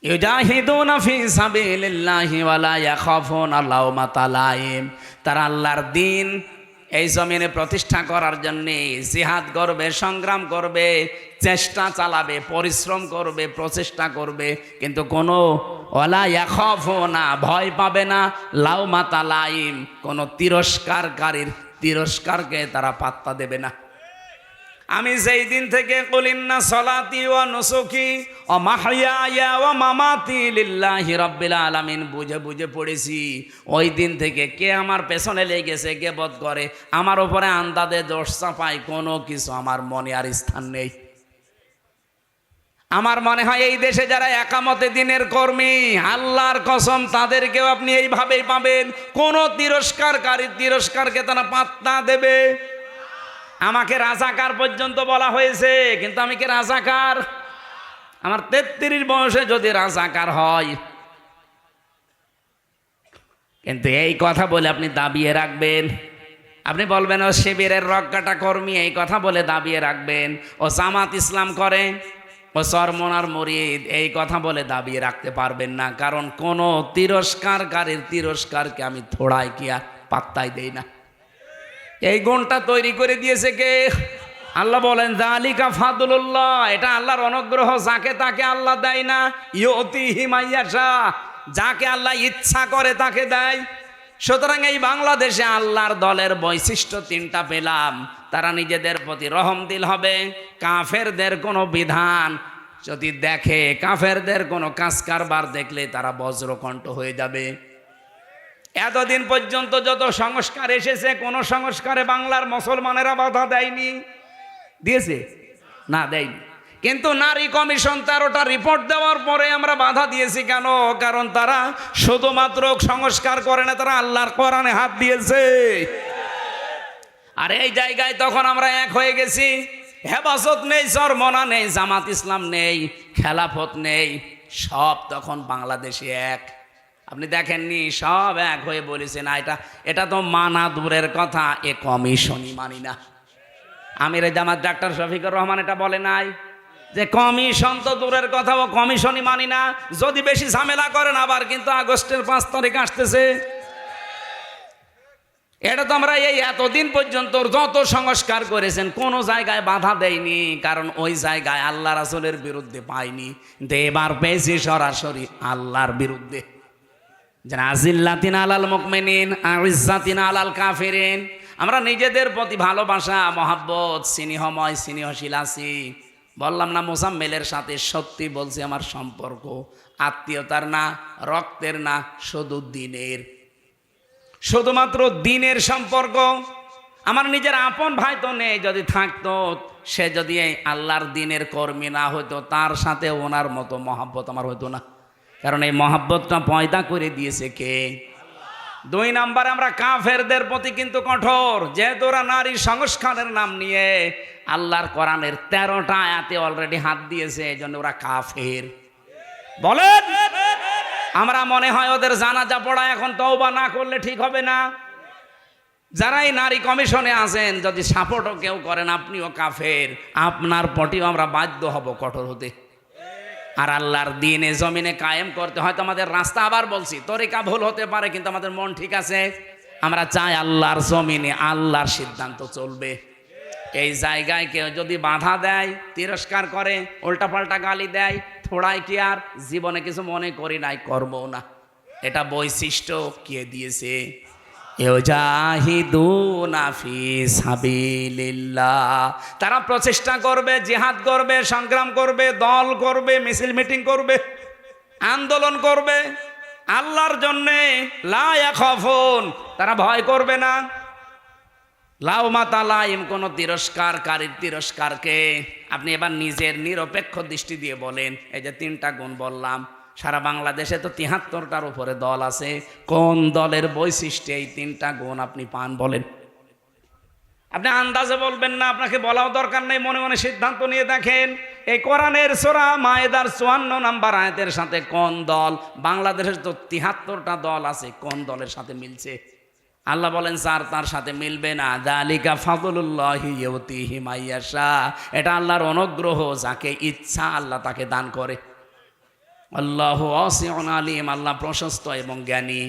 ইউজাহিদুনা ফি সাবিলিল্লাহি ওয়ালা ইয়াখাফুনা লাওমাতা লাইম। তারা আল্লাহর দ্বীন এই জমিনে প্রতিষ্ঠা করার জন্য জিহাদ করবে, সংগ্রাম করবে, চেষ্টা চালাবে, পরিশ্রম করবে, প্রচেষ্টা করবে, কিন্তু কোনো ওয়ালা ইয়াখাফুনা ভয় পাবে না লাওমাতা লাইম, কোনো তিরস্কারকারীর তিরস্কারকে তারা পাত্তা দেবে না। আমি যেই দিন থেকে কুলিন্না সলাতি ওয়া নুসুকি ওয়া মাহইয়ায়া ওয়া মামাতি লিল্লাহি রাব্বিল আলামিন বুঝে বুঝে পড়েছি, ওই দিন থেকে কে আমার পেছনে লেগেছে, গিবত করে, আমার উপরে আন্দাজে দোষ চাপায়, কোনো কিছু আমার মনে আর স্থান নেই। আমার মনে হয় এই দেশে যারা একামতে দিনের কর্মী, আল্লাহর কসম তাদেরকেও আপনি এইভাবেই পাবেন, কোনো তিরস্কারকারী তিরস্কারকে তারা পাত্তা দেবে। আমাকে রাজাকার পর্যন্ত বলা হয়েছে, কিন্তু আমি কি রাজাকার? আমার 33 বয়সে যদি রাজাকার হয়, কিন্তু এই কথা বলে আপনি দাবিয়ে রাখবেন, আপনি বলবেন ও শিবিরের রক্ষাটা কর্মী, এই কথা বলে দাবিয়ে রাখবেন, ও জামাত ইসলাম করে, ও চরমনার মুরিদ, এই কথা বলে দাবিয়ে রাখতে পারবেন না। কারণ কোনো তিরস্কারকারীর তিরস্কারকে আমি থোড়াই কি আর পাত্তাই দেই না। এই গুণটা তৈরি করে দিয়েছে কে? আল্লাহ বলেন যালিকা ফাদলুল্লাহ, এটা আল্লাহর অনুগ্রহ, যাকে তাকে আল্লাহ দেয় না। ইউতিহি মাইয়াশা, যাকে আল্লাহ ইচ্ছা করে তাকে দেয়। সুতরাং এই বাংলাদেশে আল্লাহর দলের বৈশিষ্ট্য 3টা পেলাম। তারা নিজেদের প্রতি রহমদিল হবে, কাফেরদের কোনো বিধান যদি দেখে, কাফেরদের কোনো কাজ কারবার দেখলে তারা বজ্রকণ্ঠ হয়ে যাবে। এতদিন পর্যন্ত যত সংস্কার এসেছে, কোন সংস্কারে বাংলার মুসলমানেরা বাধা দেয়নি, দিয়েছে না? দেয়নি। কিন্তু নারী কমিশন 13টা রিপোর্ট দেওয়ার পরে আমরা বাধা দিয়েছি কেন? কারণ তারা শুধুমাত্র সংস্কার করে না, তারা আল্লাহর কোরআনে হাত দিয়েছে। আর এই জায়গায় তখন আমরা এক হয়ে গেছি। হেফাজত নেই, চরমনা নেই, জামাত ইসলাম নেই, খেলাফত নেই, সব তখন বাংলাদেশে এক। আপনি দেখেননি, সব এক হয়ে বলেছে না এটা তো মানা দূরের কথা, এ কমিশনই মানি না। আমির জামাত ডাক্তার শফিকুর রহমান এটা বলে নাই যে কমিশন তো দূরের কথা, ও কমিশনই মানি না। যদি বেশি ঝামেলা করেন আবার কিন্তু আগস্টের 5 তারিখ আসতেছে। এটা তো আমরা এই এতদিন পর্যন্ত যত সংস্কার করেছেন কোনো জায়গায় বাধা দেয়নি, কারণ ওই জায়গায় আল্লাহ রাসূলের বিরুদ্ধে পাইনি। কিন্তু এবার পেয়েছি সরাসরি আল্লাহর বিরুদ্ধে। আজিল্লাতিন আলাল মুমিনিন আইজ্জাতিন আলাল কাফিরিন। আমরা নিজেদের প্রতি ভালোবাসা, মহাব্বত, স্নেহময় স্নেহশীল আছি। বললাম না মোজাম্মেলের সাথে সত্যি বলছি, আমার সম্পর্ক আত্মীয়তার না, রক্তের না, শুধু দিনের, শুধুমাত্র দিনের সম্পর্ক। আমার নিজের আপন ভাই তো নেই, যদি থাকতো সে যদি আল্লাহর দিনের কর্মী না হইতো, তার সাথে ওনার মতো মহাব্বত আমার হইতো না। কারণ এই মহাব্বতটা পয়দা করে দিয়েছে কে? 2 নম্বরে আমরা কাফেরদের প্রতি কিন্তু কঠোর, যেহেতু ওরা নারী সংস্কারের নাম নিয়ে আল্লাহর কোরআনের 13টা আয়াতে অলরেডি হাত দিয়েছে, এই জন্য ওরা কাফের। বলেন, আমরা মনে হয় ওদের জানাজা পড়া এখন তওবা না করলে ঠিক হবে না। যারাই নারী কমিশনে আছেন, যদি সাপোর্টও কেউ করেন, আপনিও কাফের, আপনার প্রতিও আমরা বাধ্য হব কঠোর হতে। আর আল্লাহর দ্বীনে জমিনে কায়েম করতে হয়তো আমাদের রাস্তা, আবার বলছি, তরিকা ভুল হতে পারে, কিন্তু আমাদের মন ঠিক আছে। আমরা চাই আল্লাহর জমিনে আল্লাহর সিদ্ধান্ত চলবে। এই জায়গায় কেউ যদি বাধা দেয়, তিরস্কার করে, উল্টাপাল্টা গালি দেয়, থোড়াই কি আর জীবনে কিছু মনে করি নাই, করবো না। এটা বৈশিষ্ট্য কে দিয়েছে? ইউজাহিদুনা ফি সাবিলিল্লাহ। তারা প্রচেষ্টা করবে, জিহাদ করবে, সংগ্রাম করবে, দল করবে, মিছিল মিটিং করবে, আন্দোলন করবে আল্লাহর জন্যে। লা ইয়াখাফুন, তারা ভয় করবে না। লাওমাতা লাইম, কোন তিরস্কারকারীর তিরস্কারকে। আপনি এবার নিজের নিরপেক্ষ দৃষ্টি দিয়ে বলেন, এই যে 3টা গুণ বললাম, সারা বাংলাদেশে তো 73টার উপরে দল আছে, কোন দলের বৈশিষ্ট্য এই 3টা গুণ আপনি পান বলেন? আপনি আন্দাজে বলবেন না, আপনাকে বলাও দরকার নেই, মনে মনে সিদ্ধান্ত নিয়ে দেখেন। এই কোরআনের সূরা মায়েদার 54 নম্বর আয়াতের সাথে কোন দল, বাংলাদেশের তো 73টা দল আছে, কোন দলের সাথে মিলছে? আল্লাহ বলেন স্যার তার সাথে মিলবে না, যালিকা ফাদলুল্লাহি ইউতিহি মাইয়াশা, এটা আল্লাহর অনুগ্রহ, যাকে ইচ্ছা আল্লাহ তাকে দান করে। আল্লাহু ওয়াসিউন আলিম, আল্লাহ প্রশস্ত এবং জ্ঞানী।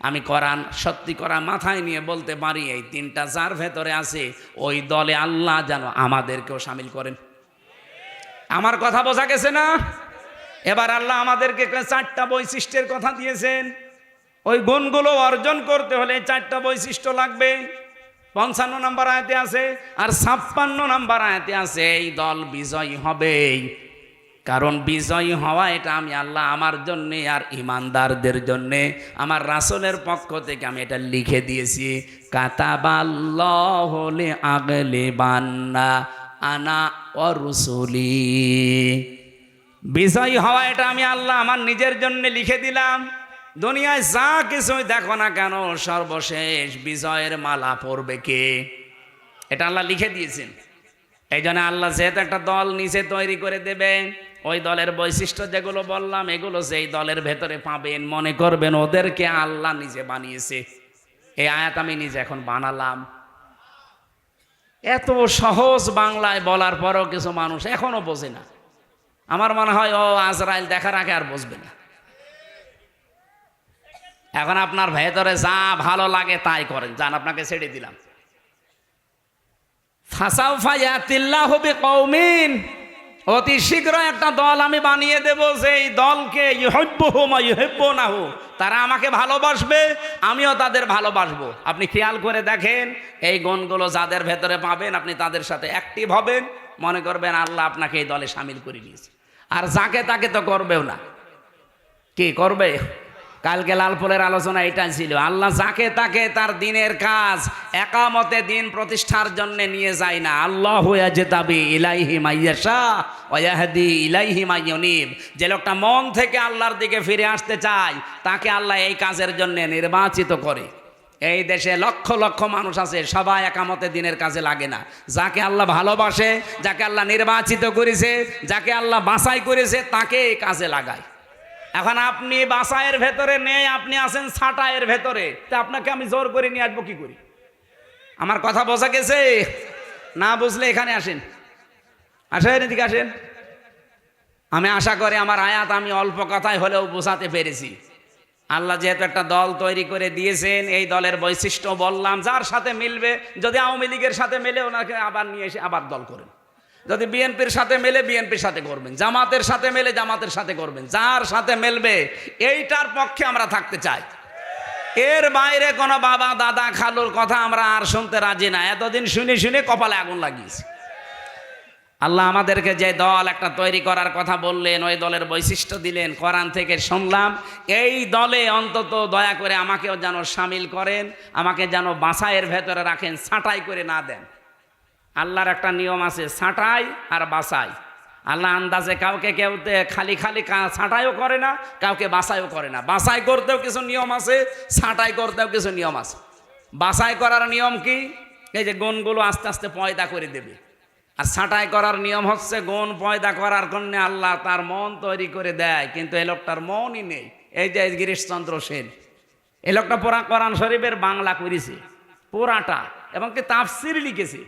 আমি কোরআন সত্যি করা মাথায় নিয়ে বলতে পারি, এই তিনটা যার ভেতরে আছে ওই দলে আল্লাহ যেন আমাদেরকেও শামিল করেন। আমার কথা বোঝা গেছে না? এবার আল্লাহ আমাদেরকে 4টা বৈশিষ্ট্যের কথা দিয়েছেন। ওই গুণগুলো অর্জন করতে হলে 4টা বৈশিষ্ট্য লাগবে। 55 নম্বর আয়াতে আছে, আর 56 নম্বর আয়াতে আছে এই দল বিজয়ী হবেই। কারণ বিজয়ী হওয়া এটা আমি আল্লাহ আমার জন্যে আর ইমানদারদের জন্যে আমার রাসূলের পক্ষ থেকে আমি এটা লিখে দিয়েছি। কাতাবাল্লাহু লিআগলিবান্না আনা ওয়া রুসুলি। বিজয়ী হওয়া এটা আমি আল্লাহ আমার নিজের জন্য লিখে দিলাম। দুনিয়ায় যা কিছুই দেখো না কেন, সর্বশেষ বিজয়ের মালা পরবে কে? এটা আল্লাহ লিখে দিয়েছেন। এই জন্য আল্লাহ যেহেতু একটা দল নিচে তৈরি করে দেবে, ওই দলের বৈশিষ্ট্য যেগুলো বললাম এগুলো যেই দলের ভেতরে পাবেন, মনে করবেন ওদেরকে আল্লাহ নিজে বানিয়েছে। এই আয়াত আমি নিজে এখন বানালাম। এত সহজ বাংলায় বলার পরও কিছু মানুষ এখনো বোঝে না। আমার মনে হয় ও আজরাইল দেখার আগে আর বুঝবে না। এখন আপনার ভেতরে যা ভালো লাগে তাই করেন, যান আপনাকে ছেড়ে দিলাম। ফাসাউফা ইয়াতিল্লাহু বিকওমিন, অতি শীঘ্র একটা দল আমি বানিয়ে দেব, যেই দলকে ইউহিব্বুহুম ওয়া ইউহিব্বুনাহু, তারা আমাকে ভালোবাসবে, আমিও তাদের ভালোবাসবো। আপনি খেয়াল করে দেখেন, এই গুণগুলো যাদের ভেতরে পাবেন আপনি তাদের সাথে অ্যাক্টিভ হবেন, মনে করবেন আল্লাহ আপনাকে এই দলে শামিল করে নিয়েছে। আর যাকে তাকে তো করবেও না। কি করবে? কালকে লালপুরের আলোচনা এটা ছিল, আল্লাহ যাকে তাকে তার দিনের কাজ একামতে দিন প্রতিষ্ঠার জন্য নিয়ে যায় না। আল্লাহু ইয়াজতাবি ইলাইহি মাইয়াশা ওয়া ইয়াহদি ইলাইহি মাইয়ুনিব। যে লোকটা মন থেকে আল্লাহর দিকে ফিরে আসতে চায় তাকে আল্লাহ এই কাজের জন্য নির্বাচিত করে। এই দেশে লক্ষ লক্ষ মানুষ আছে, সবাই একামতে দিনের কাজে লাগে না। যাকে আল্লাহ ভালোবাসে, যাকে আল্লাহ নির্বাচিত করেছে, যাকে আল্লাহ বাছাই করেছে, তাকে এই কাজে লাগায়। এখন আপনি বাসায়ের ভেতরে নেই, আপনি আছেন ছাটায়ের ভেতরে, তা আপনাকে আমি জোর করে নিয়ে আসবো কি করি? আমার কথা বোঝা গেছে? না বুঝলে এখানে আসেন, আসেন এদিকে আসেন। আমি আশা করি আমার আয়াত আমি অল্প কথায় হলেও বোঝাতে পেরেছি। আল্লাহ যেহেতু একটা দল তৈরি করে দিয়েছেন, এই দলের বৈশিষ্ট্য বললাম, যার সাথে মিলবে। যদি আওয়ামী লীগের সাথে মেলে ওনাকে আবার নিয়ে এসে আবার দল করেন, যদি বিএনপির সাথে মেলে বিএনপির সাথে করবেন, জামাতের সাথে মেলে জামাতের সাথে করবেন, যার সাথে মেলবে এইটার পক্ষে আমরা থাকতে চাই। এর বাইরে কোনো বাবা দাদা খালুর কথা আমরা আর শুনতে রাজি না। এতদিন শুনে শুনে কপালে আগুন লাগিয়েছে। আল্লাহ আমাদেরকে যে দল একটা তৈরি করার কথা বললেন, ওই দলের বৈশিষ্ট্য দিলেন, কোরআন থেকে শুনলাম। এই দলে অন্তত দয়া করে আমাকেও যেন শামিল করেন, আমাকে যেন বাছাইয়ের ভেতরে রাখেন, ছাঁটাই করে না দেন। আল্লাহর একটা নিয়ম আছে, ছাঁটাই আর বাছাই। আল্লাহ আন্দাজে কাউকে কেউতে খালি খালি ছাঁটাইও করে না, কাউকে বাছাইও করে না। বাছাই করতেও কিছু নিয়ম আছে, ছাঁটাই করতেও কিছু নিয়ম আছে। বাছাই করার নিয়ম কি? এই যে গুণগুলো আস্তে আস্তে পয়দা করে দেবে। আর ছাঁটাই করার নিয়ম হচ্ছে গুণ পয়দা করার জন্য আল্লাহ তার মন তৈরি করে দেয়, কিন্তু এই লোকটার মনই নেই। এই যে গিরিশচন্দ্র সেন, এই লোকটা পুরা কোরআন শরীফের বাংলা করেছে পুরাটা, এবং কি তাফসির লিখেছে,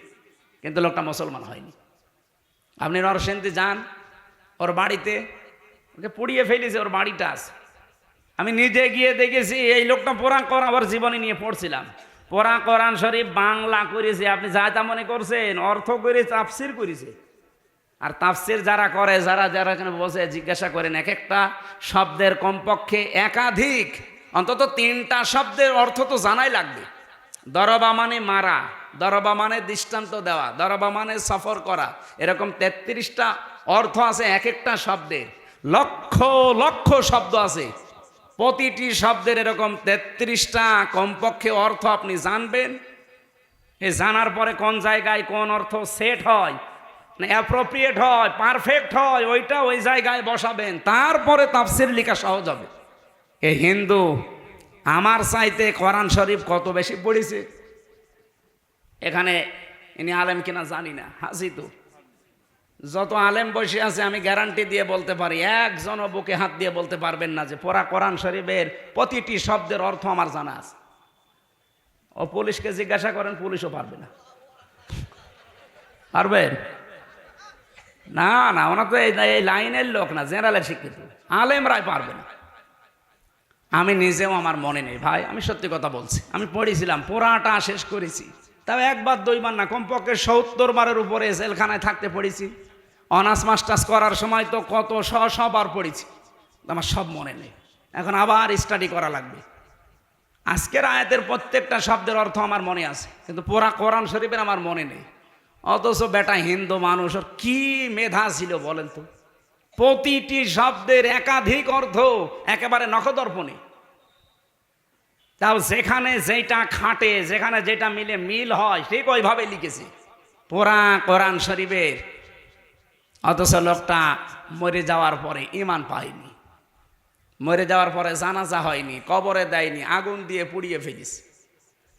কিন্তু লোকটা মুসলমান হয়নি। আপনি নরসিংদী যান, ওর বাড়িতে ওকে পুড়িয়ে ফেলেছে, ওর বাড়িটা আছে। আমি নিজে গিয়ে দেখেছি। এই লোকটা পুরা কোরআন ওর জীবনী নিয়ে পড়ছিলাম, পুরা কোরআন শরীফ বাংলা করেছে। আপনি যা তা মনে করছেন, অর্থ করে তাফসির করেছে। আর তাফসির যারা করে, যারা যারা এখানে বসে জিজ্ঞাসা করেন, এক একটা শব্দের কমপক্ষে একাধিক অন্তত 3টা শব্দের অর্থ তো জানাই লাগবে। দরবা মানে মারা, দরবা মানে দৃষ্টান্ত দেওয়া, দরবা মানে সফর করা, এরকম 33টা অর্থ আছে এক একটা শব্দের। লক্ষ লক্ষ শব্দ আছে, প্রতিটি শব্দের এরকম 33টা কমপক্ষে অর্থ আপনি জানবেন। এই জানার পরে কোন জায়গায় কোন অর্থ সেট হয়, না অ্যাপ্রোপ্রিয়েট হয়, পারফেক্ট হয়, ওইটা ওই জায়গায় বসাবেন, তারপরে তাফসির লেখা সহজ হবে। এই হিন্দু আমার চাইতে কোরআন শরীফ কত বেশি পড়েছে। এখানে ইনি আলেম কিনা জানি না, হাসি তো যত আলেম বসে আছে আমি গ্যারান্টি দিয়ে বলতে পারি, একজনও বুকে হাত দিয়ে বলতে পারবেন না যে পুরা কোরআন শরীফের প্রতিটি শব্দের অর্থ আমার জানা আছে। ও পুলিশকে জিজ্ঞাসা করেন, পুলিশও পারবে না। পারবেন না? না, ওনা তো এই লাইনের লোক না, জেনারেলের শিক্ষিত, আলেমরাই পারবে না। আমি নিজেও আমার মনে নেই ভাই, আমি সত্যি কথা বলছি। আমি পড়েছিলাম, পড়াটা শেষ করেছি, তাও একবার দুইবার না, কমপক্ষে 70 বারের উপরে জেলখানায় থাকতে পড়েছি। অনার্স মাস্টার্স করার সময় তো কত বার পড়েছি, আমার সব মনে নেই। এখন আবার স্টাডি করা লাগবে। আজকের আয়াতের প্রত্যেকটা শব্দের অর্থ আমার মনে আছে, কিন্তু পুরা কোরআন শরীফের আমার মনে নেই। অথচ বেটা হিন্দু মানুষ, ওর কি মেধা ছিল বলেন তো, প্রতিটি শব্দের একাধিক অর্থ একেবারে নখদর্পণে। তাও যেখানে যেটা খাটে, যেখানে যেটা মিল হয়, ঠিক ওইভাবে লিখেছে পুরা কোরআন শরীফের। অথচ লোকটা মরে যাওয়ার পরে ঈমান পায়নি, মরে যাওয়ার পরে জানাজা হয়নি, কবরে দেয়নি, আগুন দিয়ে পুড়িয়ে ফেলিস।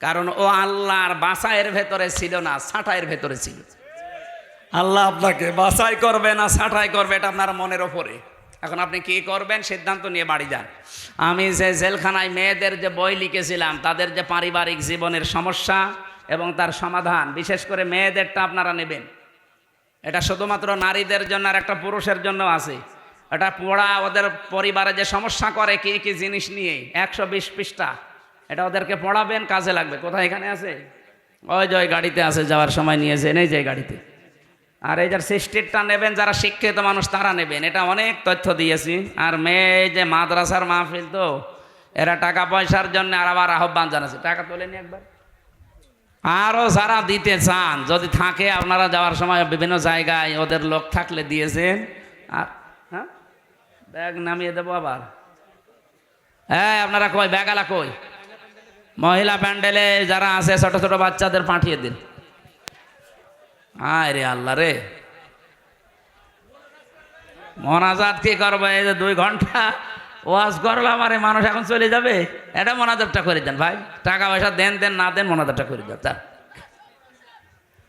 কারণ ও আল্লাহর বাছাইয়ের ভেতরে ছিল না, ছাঁটাইয়ের ভেতরে ছিল। আল্লাহ আপনাকে বাছাই করবে না ছাঁটাই করবে, এটা আপনার মনের ওপরে। এখন আপনি কি করবেন সিদ্ধান্ত নিয়ে বাড়ি যান। আমি যে জেলখানায় মেয়েদের যে বই লিখেছিলাম, তাদের যে পারিবারিক জীবনের সমস্যা এবং তার সমাধান, বিশেষ করে মেয়েদেরটা আপনারা নেবেন। এটা শুধুমাত্র নারীদের জন্য আর একটা পুরুষের জন্য আছে। এটা পড়া, ওদের পরিবারে যে সমস্যা করে কি কি জিনিস নিয়ে, 120 পৃষ্ঠা। এটা ওদেরকে পড়াবেন, কাজে লাগবে। কোথায়? এখানে আছে, ওই যে ওই গাড়িতে আছে, যাওয়ার সময় নিয়েছেন এই যে গাড়িতে। আর এই যার সিস্টেটটা নেবেন, যারা শিক্ষিত মানুষ তারা নেবেন, এটা অনেক তথ্য দিয়েছি। আর মেয়ে যে মাদ্রাসার মাহফিল, তো এরা টাকা পয়সার জন্য আর আবার আহ্বান জানাচ্ছে, টাকা তোলেনি একবার। আরও যারা দিতে চান, যদি থাকে, আপনারা যাওয়ার সময় বিভিন্ন জায়গায় ওদের লোক থাকলে দিয়েছেন। আর হ্যাঁ, ব্যাগ নামিয়ে দেবো আবার। হ্যাঁ, আপনারা কই ব্যাগালা কই? মহিলা প্যান্ডেলে যারা আছে, ছোট ছোট বাচ্চাদের পাঠিয়ে দিন। আয় রে আল্লাহ রে, মোনাজাত কি করবো? এই যে 2 ঘন্টা ওয়াজ করলাম, আরে মানুষ এখন চলে যাবে। এটা মোনাজাতটা করে দেন ভাই, টাকা পয়সা দেন না দেন, মোনাজাতটা করে দেন।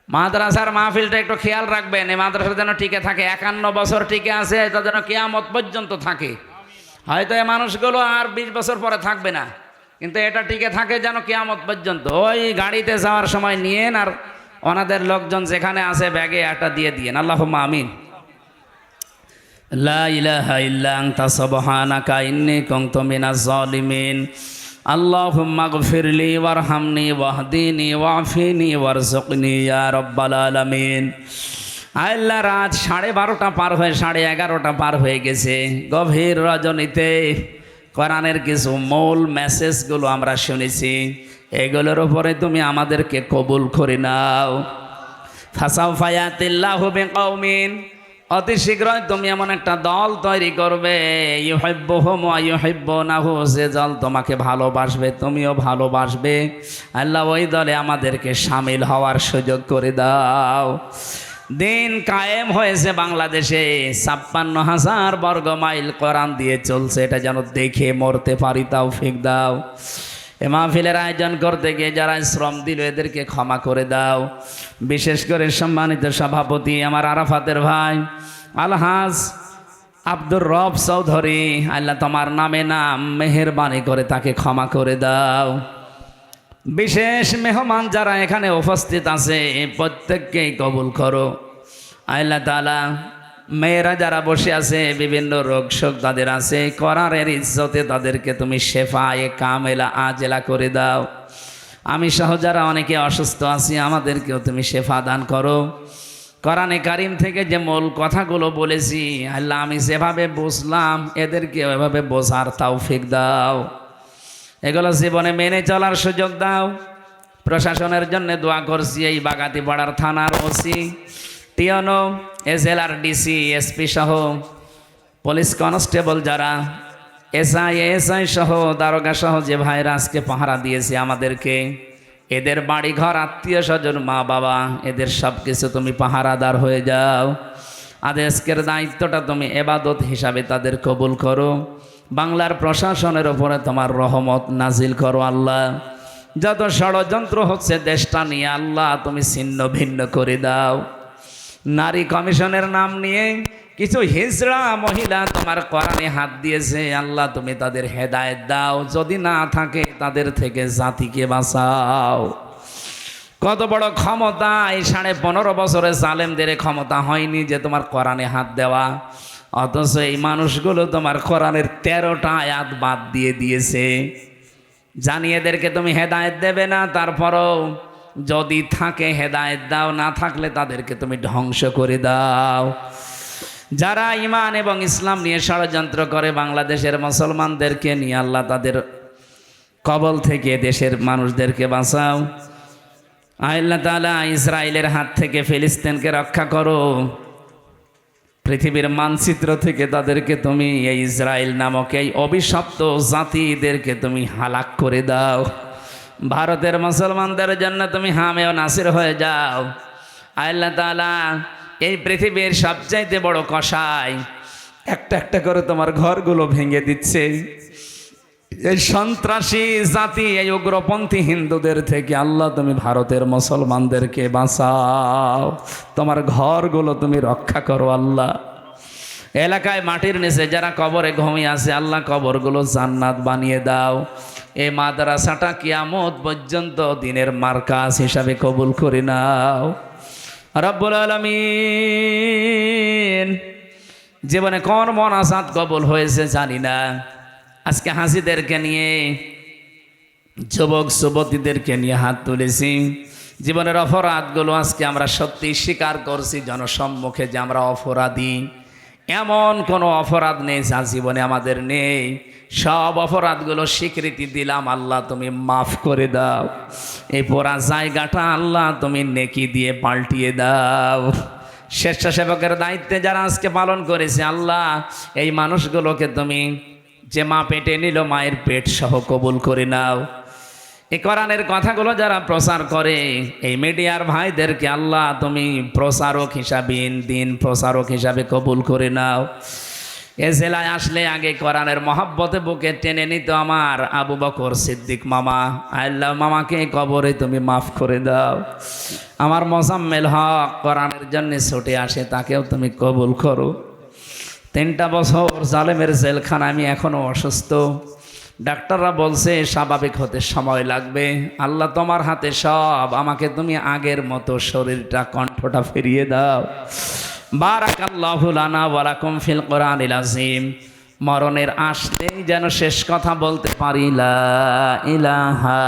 মাদ্রাসার মাহফিলটা একটু খেয়াল রাখবেন, এই মাদ্রাসা যেন টিকে থাকে, 51 বছর টিকে আছে, এটা যেন কিয়ামত পর্যন্ত থাকে। হয়তো এই মানুষগুলো আর 20 বছর পরে থাকবে না, কিন্তু এটা টিকে থাকে যেন কিয়ামত পর্যন্ত। ওই গাড়িতে যাওয়ার সময় নিয়েন, আর ওনাদের লোকজন যেখানে আছে ব্যাগে একটা দিয়ে দিয়েন। আল্লাহুম্মা আমিন। লা ইলাহা ইল্লা আনতা সুবহানাকা ইন্নী কুনতু মিনাজ জালিমিন। আল্লাহুম্মা গফিরলি ওয়ারহামনি ওয়াহদিনি ওয়াফিনি ওয়ারযুকনি ইয়া রাব্বাল আলামিন। আল্লাহ, রাত 12:30 পার হয়ে 11:30 পার হয়ে গেছে। গভীর রজনীতে কোরআনের কিছু মূল মেসেজগুলো আমরা শুনেছি, এগুলোর উপরে তুমি আমাদেরকে কবুল করে নাও। ফাসাউফা ইয়াতিল্লাহু বিকওমিন, অতি শীঘ্রই তুমি এমন একটা দল তৈরি করবে, ইউহিব্বুহুম ওয়া ইউহিব্বুনাহু, যে দল তোমাকে ভালোবাসবে তুমিও ভালোবাসবে। আল্লাহ, ওই দলে আমাদেরকে শামিল হওয়ার সুযোগ করে দাও। দিন কায়েম হয়েছে বাংলাদেশে, 56,000 বর্গ মাইল কোরআন দিয়ে চলছে, এটা যেন দেখে মরতে পারি, তৌফিক দাও। এ মাহফিলের আয়োজন করতে গিয়ে যারা শ্রম দিল, এদেরকে ক্ষমা করে দাও। বিশেষ করে সম্মানিত সভাপতি আমার আরাফাতের ভাই আলহাজ আব্দুর রব চৌধুরী, আল্লাহ তোমার নামে নাম, মেহেরবানি করে তাকে ক্ষমা করে দাও। বিশেষ মেহমান যারা এখানে উপস্থিত আছে, প্রত্যেককেই কবুল করো আল্লাহ তাআলা। মেয়েরা যারা বসে আছে, বিভিন্ন রোগ শোক তাদের আছে, কোরআনের ইজ্জতে তাদেরকে তুমি শেফায়ে কামেলা আজেলা করে দাও। আমি সহ যারা অনেকে অসুস্থ আছি, আমাদেরকেও তুমি শেফা দান করো। কোরআনে কারিম থেকে যে মূল কথাগুলো বলেছি, আল্লাহ আমি যেভাবে বুঝলাম, এদেরকে ওইভাবে বোঝার তৌফিক দাও। এগুলো জীবনে মেনে চলার সুযোগ দাও। প্রশাসনের জন্য দোয়া করছি, এই বাগাতিপাড়ার থানার ওসি, টিএনও, জেলার ডিসি, এসপি সহ পুলিশ কনস্টেবল যারা, এসআই সহ দারোগা সহ যে ভাইরা আজকে পাহারা দিয়েছে আমাদেরকে, এদের বাড়ি ঘর, আত্মীয় স্বজন, মা বাবা, এদের সব কিছু তুমি পাহারাদার হয়ে যাও। আজকের দায়িত্বটা তুমি ইবাদত হিসাবে তাদের কবুল করো। বাংলার প্রশাসনের ওপরে তোমার রহমত নাজিল করো আল্লাহ। যত ষড়যন্ত্র হচ্ছে দেশটা নিয়ে, আল্লাহ তুমি ছিন্ন ভিন্ন করে দাও। নারী কমিশনের নাম নিয়ে কিছু হিজড়া মহিলা তোমার কোরআনে হাত দিয়েছে, আল্লাহ তুমি তাদের হেদায়েত দাও, যদি না থাকে তাদের থেকে জাতিকে বাঁচাও। কত বড় ক্ষমতা! এই 15.5 বছরে জালেমদের ক্ষমতা হয়নি যে তোমার কোরআনে হাত দেওয়া, অথচ এই মানুষগুলো তোমার কোরআনের 13টা আয়াত বাদ দিয়ে দিয়েছে। জানি এদেরকে তুমি হেদায়েত দেবে না, তারপরও যদি থাকে হেদায়েত দাও, না থাকলে তাদেরকে তুমি ধ্বংস করে দাও। যারা ঈমান এবং ইসলাম নিয়ে ষড়যন্ত্র করে বাংলাদেশের মুসলমানদেরকে নিয়ে, আল্লাহ তাদের কবল থেকে দেশের মানুষদেরকে বাঁচাও। আল্লাহ তাআলা ইসরায়েলের হাত থেকে ফিলিস্তিনকে রক্ষা করো। পৃথিবীর মানচিত্র থেকে তাদেরকে তুমি, এই ইসরায়েল নামক এই অভিশপ্ত জাতিদেরকে তুমি হালাক করে দাও। ভারতের মুসলমানদের জন্য তুমি হামে ও নাসির হয়ে যাও। আল্লাহ তাআলা এই পৃথিবীর সবচাইতে বড় কসাই, একটা একটা করে তোমার ঘরগুলো ভেঙে দিচ্ছে। এই সন্ত্রাসী জাতি, এই উগ্রপন্থী হিন্দুদের থেকে আল্লাহ তুমি ভারতের মুসলমানদেরকে বাঁচাও, তোমার ঘরগুলো তুমি রক্ষা করো। আল্লাহ এলাকায় মাটির নিচে যারা কবরে ঘুমিয়ে আছে, আল্লাহ কবরগুলো জান্নাত বানিয়ে দাও। এই মাদ্রাসাটা কিয়ামত পর্যন্ত দিনের মার্কাজ হিসাবে কবুল করে নাও রব্বুল আলামিন। জীবনে কোন মোনাজাত কবুল হয়েছে জানি না, আজকে হাসিদেরকে নিয়ে, যুবক যুবতীদেরকে নিয়ে হাত তুলেছি। জীবনের অপরাধগুলো আজকে আমরা সত্যি স্বীকার করছি জনসম্মুখে যে আমরা অপরাধী। এমন কোনো অপরাধ নেই যা জীবনে আমাদের নেই, সব অপরাধগুলো স্বীকৃতি দিলাম। আল্লাহ তুমি মাফ করে দাও। এই পুরা জায়গাটা আল্লাহ তুমি নেকি দিয়ে পাল্টিয়ে দাও। স্বেচ্ছাসেবকের দায়িত্বে যারা আজকে পালন করেছে, আল্লাহ এই মানুষগুলোকে তুমি, যে মা পেটে নিল, মায়ের পেট সহ কবুল করে নাও। এই কোরআনের কথাগুলো যারা প্রচার করে, এই মিডিয়ার ভাইদেরকে আল্লাহ তুমি প্রচারক হিসাবে, দিন প্রচারক হিসাবে কবুল করে নাও। এ জেলায় আসলে আগে কোরআনের মহব্বতে বুকে টেনে নিত আমার আবু বকর সিদ্দিক মামা। আল্লাহ মামাকে কবরে তুমি মাফ করে দাও। আমার মোজাম্মেল হক কোরআনের জন্য ছুটে আসে, তাকেও তুমি কবুল করো। 3টা বছর জালেমের জেলখানা, আমি এখনও অসুস্থ। ডাক্তাররা বলছে স্বাভাবিক হতে সময় লাগবে। আল্লাহ তোমার হাতে সব, আমাকে তুমি আগের মতো শরীরটা, কণ্ঠটা ফিরিয়ে দাও। বারাকাল্লাহু লানা ওয়া লাকুম ফিল কোরআনিল আযীম। মরণের আসলেই যেন শেষ কথা বলতে পারি, লা ইলাহা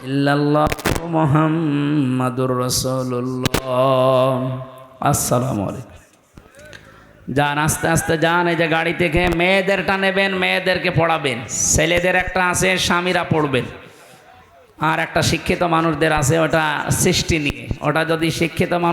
ইল্লাল্লাহু মুহাম্মাদুর রাসূলুল্লাহ। আসসালামু আলাইকুম। যান, আস্তে আস্তে যান। এই যে গাড়ি থেকে মেয়েদেরটা নেবেন, মেয়েদেরকে পড়াবেন। ছেলেদের একটা আছে, স্বামীরা পড়বেন। আর একটা শিক্ষিত মানুষদের আছে, ওটা সৃষ্টি নিয়ে। ওটা যদি শিক্ষিত মানুষ